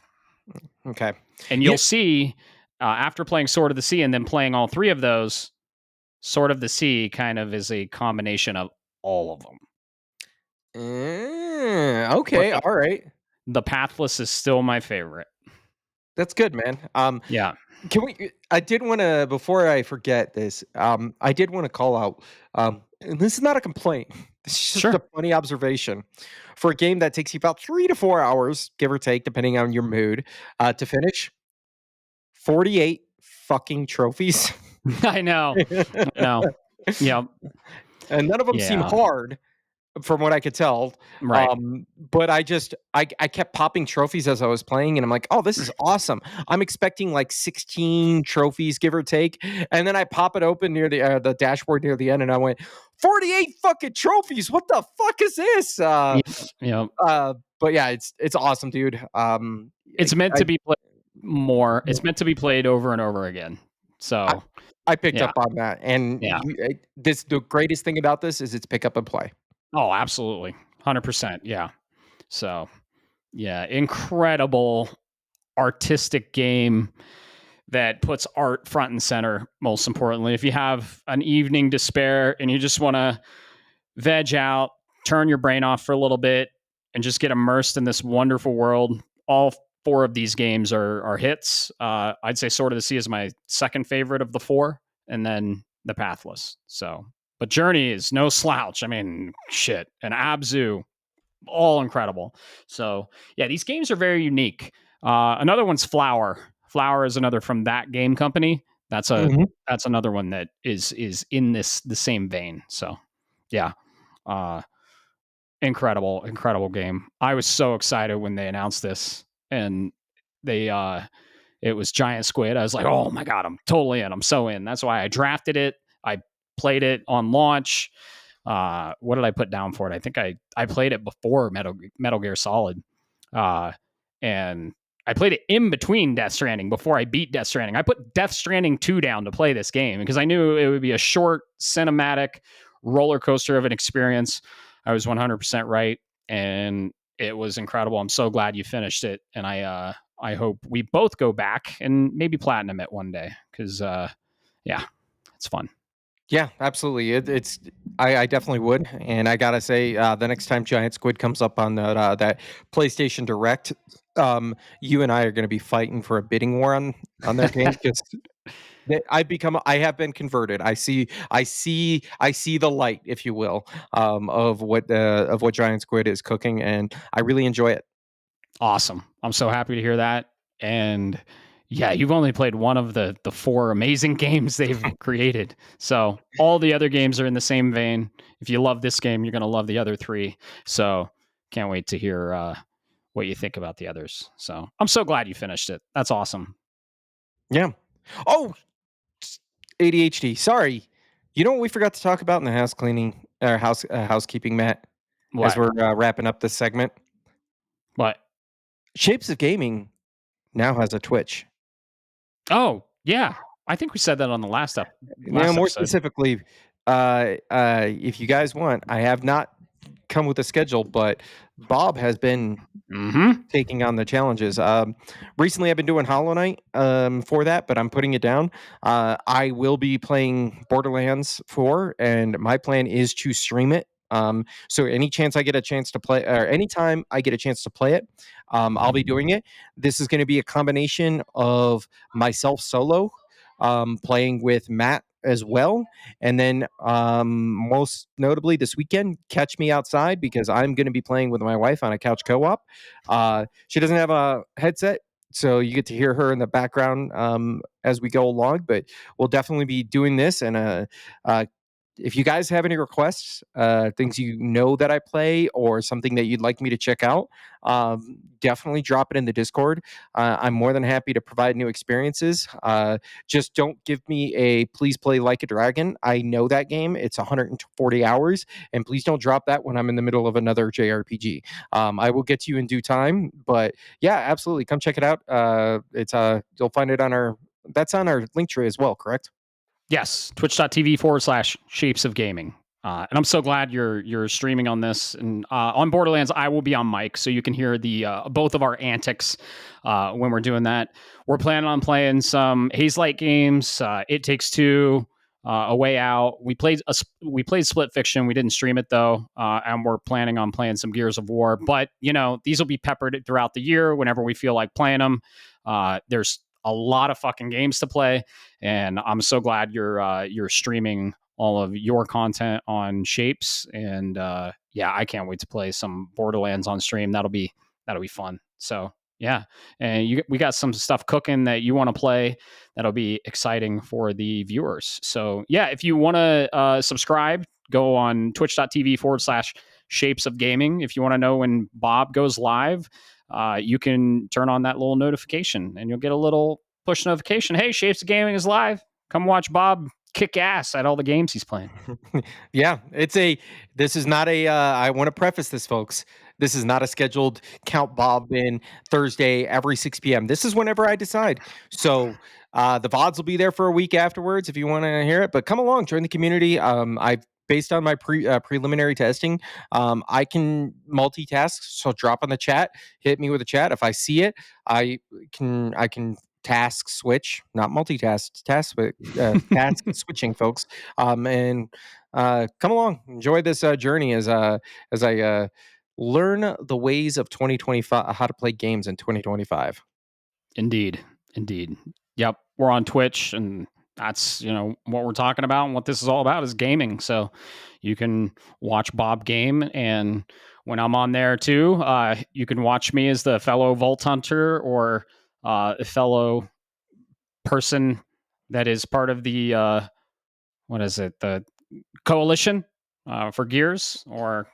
Okay. And Yeah. you'll see after playing Sword of the Sea and then playing all three of those, Sword of the Sea kind of is a combination of all of them. But Okay. All right. the pathless is still my favorite. That's good, man. Yeah, Can we? I did want to, before I forget this. I did want to call out. And this is not a complaint. This is just a sure. funny observation. For a game that takes you about 3 to 4 hours, give or take, depending on your mood, to finish, 48 fucking trophies, I know. I know. Yeah. and none of them seem Yeah. hard. From what I could tell. Right. But I kept popping trophies as I was playing, and I'm like, "Oh, this is awesome." I'm expecting like 16 trophies, give or take, and then I pop it open near the dashboard near the end, and I went, "48 fucking trophies! What the fuck is this?" Yeah. Yeah. But yeah, it's awesome, dude. It's meant I to be played more. It's meant to be played over and over again. I, So, I picked yeah. up on that, and Yeah. the greatest thing about this is it's pick up and play. Oh, absolutely. 100%. Yeah. So, yeah, incredible artistic game that puts art front and center, most importantly. If you have an evening to spare and you just want to veg out, turn your brain off for a little bit, and just get immersed in this wonderful world, all four of these games are hits. I'd say Sword of the Sea is my second favorite of the four, and then The Pathless. So, but Journey is no slouch. I mean, shit. And Abzu, all incredible. So yeah, these games are very unique. Another one's Flower. Flower is another from that game company. Mhm. That's another one that is in the same vein. So yeah, uh, incredible game. I was so excited when they announced this, and they it was Giant Squid. I was like, oh my god, I'm totally in. I'm so in. That's why I drafted it. I played it on launch. What did I put down for it? I think I played it before Metal Gear Solid, uh, and I played it in between Death Stranding before I beat Death Stranding. I put Death Stranding 2 down to play this game because I knew it would be a short, cinematic roller coaster of an experience. I was 100% right, and it was incredible. I'm so glad you finished it, and I hope we both go back and maybe platinum it one day because yeah, it's fun. Yeah, absolutely. I definitely would, and I gotta say, the next time Giant Squid comes up on that PlayStation Direct, you and I are going to be fighting for a bidding war on their game because I have been converted. I see the light, if you will, of what Giant Squid is cooking, and I really enjoy it. Awesome. I'm so happy to hear that. And yeah, you've only played one of the 4 amazing games they've created. So all the other games are in the same vein. If you love this game, you're going to love the other 3. So can't wait to hear what you think about the others. So I'm so glad you finished it. That's awesome. Yeah. Oh, ADHD. Sorry. You know what we forgot to talk about in the house cleaning or housekeeping, Matt, as What? we're wrapping up this segment? What? Shapes of Gaming now has a Twitch. Oh, yeah. I think we said that on the Now, last more episode. specifically, if you guys want, I have not come with a schedule, but Bob has been Mhm. taking on the challenges. Recently, I've been doing Hollow Knight for that, but I'm putting it down. I will be playing Borderlands 4, and my plan is to stream it. So any chance I get a chance to play, or anytime I get a chance to play it, I'll be doing it. This is going to be a combination of myself solo, playing with Matt as well, and then most notably this weekend, catch me outside because I'm going to be playing with my wife on a couch co-op. She doesn't have a headset, so you get to hear her in the background as we go along. But we'll definitely be doing this, and if you guys have any requests, things you know that I play, or something that you'd like me to check out, definitely drop it in the Discord. I'm more than happy to provide new experiences. Just don't give me a please play Like a Dragon. I know that game. It's 140 hours, and please don't drop that when I'm in the middle of another JRPG. I will get to you in due time, but yeah, absolutely, come check it out. It's you'll find it on our that's on our link tree as well, correct? Yes, twitch.tv/shapes of gaming. And I'm so glad you're streaming on this. And on Borderlands, I will be on mic, so you can hear the both of our antics when we're doing that. We're planning on playing some Haze Light games. It Takes Two, A Way Out. We played Split Fiction. We didn't stream it though, and we're planning on playing some Gears of War. But these will be peppered throughout the year whenever we feel like playing them. There's a lot of fucking games to play, and I'm so glad you're streaming all of your content on Shapes. And yeah, I can't wait to play some Borderlands on stream. That'll be fun. So yeah, and we got some stuff cooking that you want to play. That'll be exciting for the viewers. So yeah, if you want to subscribe, go on twitch.tv/shapes of gaming. If you want to know when Bob goes live, you can turn on that little notification and you'll get a little push notification. Hey, Shapes of Gaming is live. Come watch Bob kick ass at all the games he's playing. Yeah, this is not I want to preface this, folks. This is not a scheduled count Bob in Thursday every 6 p.m. This is whenever I decide. So the VODs will be there for a week afterwards if you want to hear it. But come along, join the community. I've based on my preliminary testing, I can multitask. So drop on the chat, hit me with a chat. If I see it, I can task switch, not multitask, task switching, folks. And come along, enjoy this journey as I learn the ways of 2025, how to play games in 2025. Indeed. Indeed. Yep. We're on Twitch, and that's, what we're talking about. And what this is all about is gaming. So you can watch Bob game. And when I'm on there too, you can watch me as the fellow Vault Hunter, or a fellow person that is part of the, what is it? The coalition for Gears, or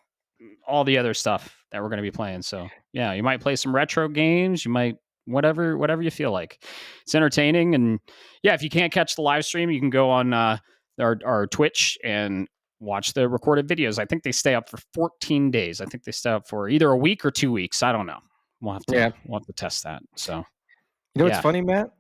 all the other stuff that we're going to be playing. So yeah, you might play some retro games. You might whatever you feel like. It's entertaining, and yeah, if you can't catch the live stream, you can go on our Twitch and watch the recorded videos. I think they stay up for 14 days. I think they stay up for either a week or 2 weeks. I don't know, we'll have Yeah. to test that. So You know what's yeah. funny, Matt?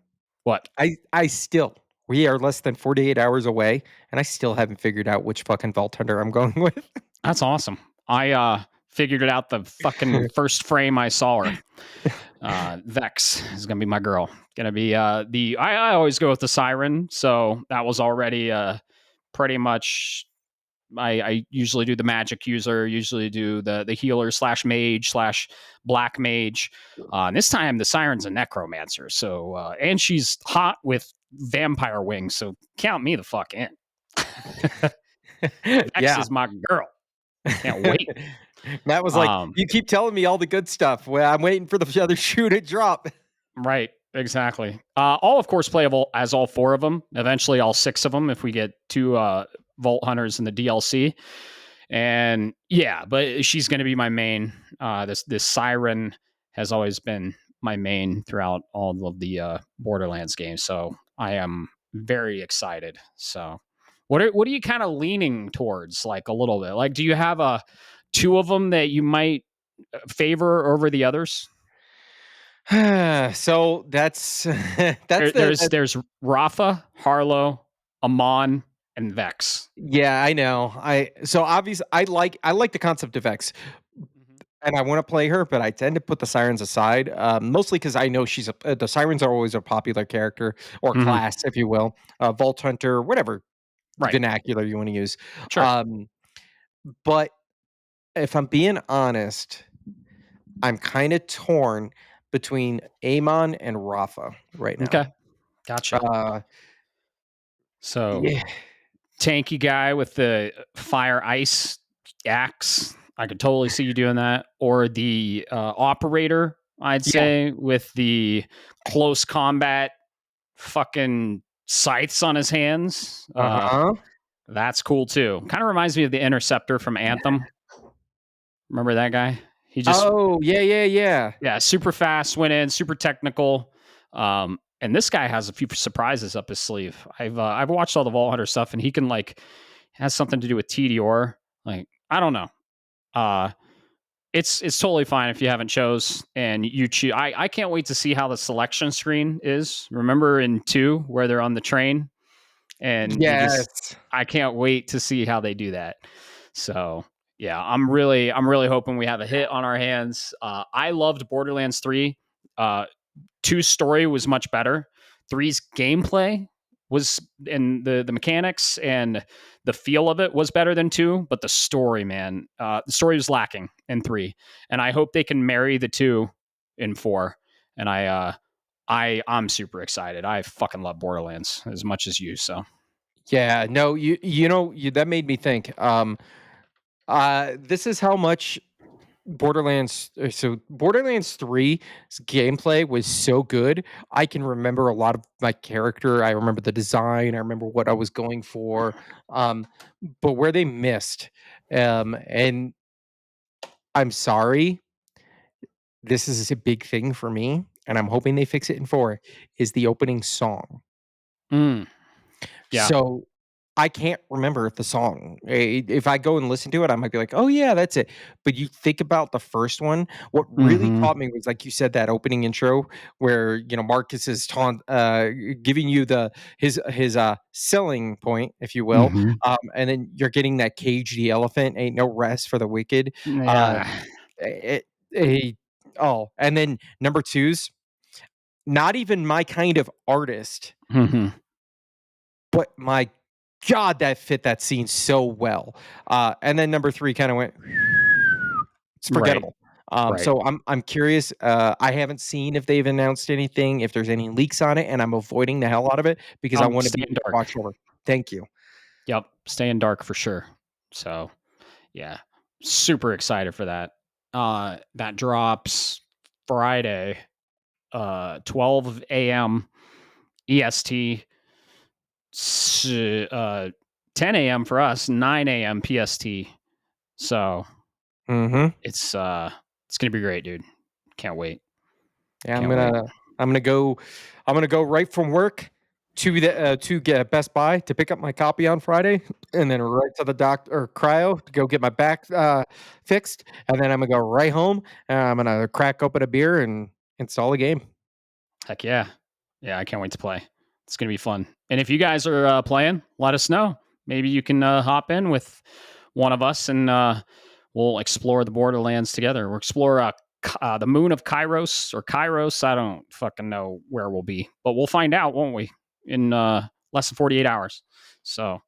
What? I still we are less than 48 hours away, and I still haven't figured out which fucking Vault Hunter I'm going with. That's awesome. I figured it out the fucking first frame I saw her. Vex is gonna be my girl. Gonna be I always go with the Siren, so that was already pretty much. I usually do the magic user, usually do the healer slash mage slash black mage. And this time the Siren's a necromancer, so and she's hot with vampire wings, so count me the fuck in. Vex Yeah. is my girl. Can't wait. Matt was like, Um, "You keep telling me all the good stuff. Well, I'm waiting for the other shoe to drop." right, exactly. I'll of course playable as all four of them. Eventually, all six of them if we get two Vault Hunters in the DLC. And yeah, but she's going to be my main. This Siren has always been my main throughout all of the Borderlands games. So I am very excited. So what are you kind of leaning towards? Like a little bit. Like, do you have two of them that you might favor over the others? So that's There's Rafa, Harlow, Amon, and Vex. yeah, I know. Obviously I like the concept of X, Mhm. and I want to play her, but I tend to put the sirens aside, mostly because I know the sirens are always a popular character or Mhm. class, if you will, Vault Hunter, whatever Right. vernacular you want to use. Sure. Um, but if I'm being honest, I'm kind of torn between Amon and Rafa right now. Okay. Gotcha. Uh, So yeah, tanky guy with the fire ice axe. I could totally see you doing that. Or the operator, I'd yeah, say, with the close combat fucking scythes on his hands. uh-huh. That's cool too. Kind of reminds me of the interceptor from Anthem. Remember that guy? He just Oh, yeah, yeah, yeah. Yeah, super fast, went in, super technical. And this guy has a few surprises up his sleeve. I've watched all the Vault Hunter stuff, and he can like has something to do with TDR. Like I don't know. Uh, it's totally fine if you haven't chose and you choose. I can't wait to see how the selection screen is. Remember in 2 where they're on the train and you just Yes. I can't wait to see how they do that. So yeah, I'm really hoping we have a hit on our hands. I loved Borderlands 3. 2's story was much better. 3's gameplay was and the mechanics and the feel of it was better than 2, but the story, man, the story was lacking in 3, and I hope they can marry the 2 in 4. And I'm super excited. I fucking love Borderlands as much as you. So Yeah, no, you know, that made me think. This is how much Borderlands 3's gameplay was so good. I can remember a lot of my character. I remember the design. I remember what I was going for. Um, but where they missed, and I'm sorry, this is a big thing for me, and I'm hoping they fix it in 4, is the opening song. mm, yeah. So, I can't remember the song. If I go and listen to it, I might be like, "Oh, yeah, that's it." But you think about the first one, what really Mm-hmm. caught me was, like you said, that opening intro where, Marcus is giving you his selling point, if you will, Mm-hmm. and then you're getting that Cage the Elephant, "Ain't no rest for the wicked." Uh, Yeah. it a and then number 2's not even my kind of artist, Mm-hmm. but my god, that fit that scene so well. And then number 3 kinda went it's Right. forgettable. Right. So I'm curious, I haven't seen if they've announced anything, if there's any leaks on it, and I'm avoiding the hell out of it because I wanna Stay be in dark. watched over. Thank you. Yep. Stay in dark for sure. So yeah, super excited for that. That drops Friday, 12 a.m. EST, 10 a.m. for us, 9 a.m. PST. So Mhm. it's gonna be great, dude. Can't wait. Yeah, Can't wait. I'm gonna go right from work. to get Best Buy to pick up my copy on Friday, and then right to the doctor or cryo to go get my back fixed, and then I'm gonna go right home and I'm gonna crack open a beer and install a game. Heck yeah. Yeah, I can't wait to play. It's going to be fun. And if you guys are playing, let us know. Maybe you can hop in with one of us and we'll explore the Borderlands together. We'll explore the moon of Kairos or Kairos. I don't fucking know where we'll be, but we'll find out, won't we? In less than 48 hours. So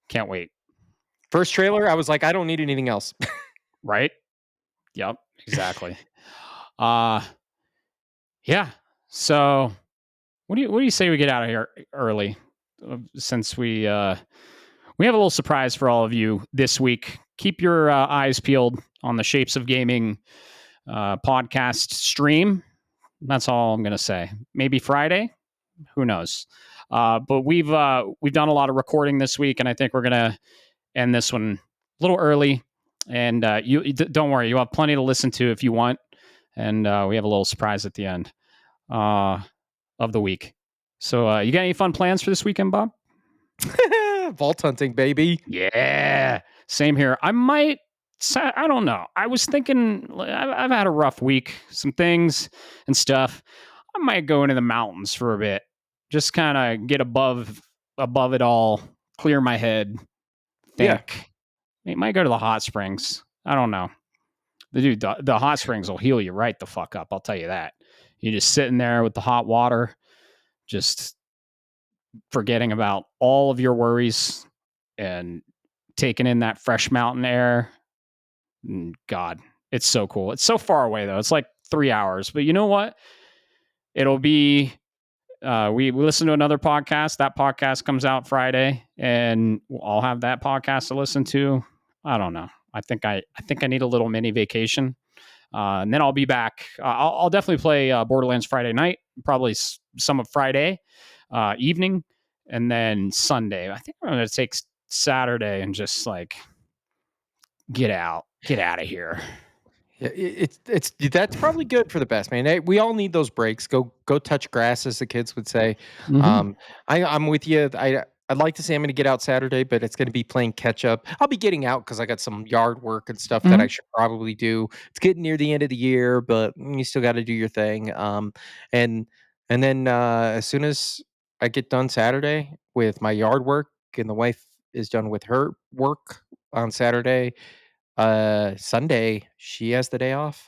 can't wait. First trailer, I was like, I don't need anything else. Right? Yep, exactly. Yeah. So what do you say we get out of here early? Since we have a little surprise for all of you this week. Keep your eyes peeled on the Shapes of Gaming podcast stream. That's all I'm gonna say. Maybe Friday, who knows? But we've done a lot of recording this week, and I think we're gonna end this one a little early. And don't worry, you have plenty to listen to if you want. And we have a little surprise at the end of the week. So, you got any fun plans for this weekend, Bob? Vault hunting, baby. Yeah, same here. I don't know. I was thinking, I've had a rough week, some things and stuff. I might go into the mountains for a bit, just kind of get above it all, clear my head, think. Yeah. Might go to the hot springs. I don't know. The hot springs will heal you right the fuck up. I'll tell you that. You're just sitting there with the hot water, just forgetting about all of your worries and taking in that fresh mountain air. God, it's so cool. It's so far away though. It's like 3 hours, but you know what? It'll be. We listen to another podcast. That podcast comes out Friday, and I'll have that podcast to listen to. I don't know. I think I need a little mini vacation, and then I'll be back. I'll definitely play Borderlands Friday night, probably some of Friday evening, and then Sunday. I think I'm going to take Saturday and just like get out of here. Yeah, it's that's probably good for the best, man. We all need those breaks. Go touch grass, as the kids would say. Mm-hmm. I'm with you. I'd like to say I'm going to get out Saturday, but it's going to be playing catch up. I'll be getting out because I got some yard work and stuff that Mm-hmm. I should probably do. It's getting near the end of the year, but you still got to do your thing. And then as soon as I get done Saturday with my yard work, and the wife is done with her work on Saturday, Sunday, she has the day off.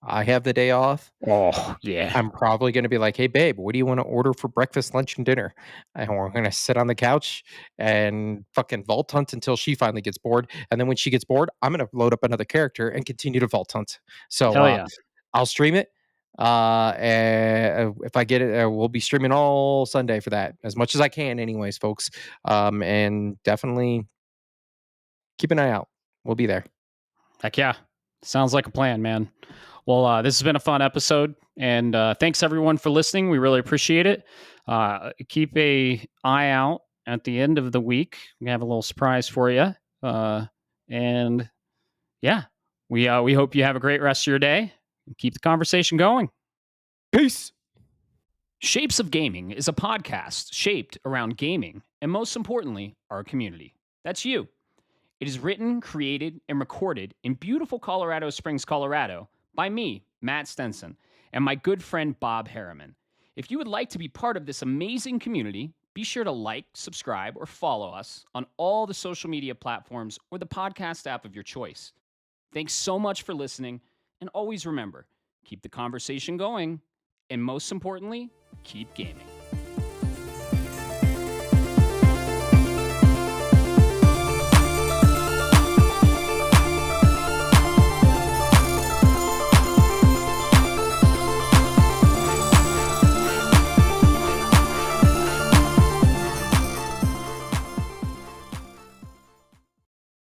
I have the day off. Oh yeah. I'm probably gonna be like, "Hey, babe, what do you wanna order for breakfast, lunch, and dinner?" And we're gonna sit on the couch and fucking vault hunt until she finally gets bored, and then when she gets bored, I'm gonna load up another character and continue to vault hunt. So, Hell yeah. I'll stream it. If I get it, we'll be streaming all Sunday for that, as much as I can anyways, folks. And definitely keep an eye out. We'll be there. Heck yeah. Sounds like a plan, man. Well, this has been a fun episode, and thanks everyone for listening. We really appreciate it. Keep a eye out at the end of the week. We have a little surprise for you, and yeah, we hope you have a great rest of your day. Keep the conversation going. Peace. Shapes of Gaming is a podcast shaped around gaming, and most importantly, our community. That's you. It is written, created, and recorded in beautiful Colorado Springs, Colorado, by me, Matt Stenson, and my good friend Bob Harriman. If you would like to be part of this amazing community, be sure to like, subscribe, or follow us on all the social media platforms or the podcast app of your choice. Thanks so much for listening, and always remember, keep the conversation going, and most importantly, keep gaming.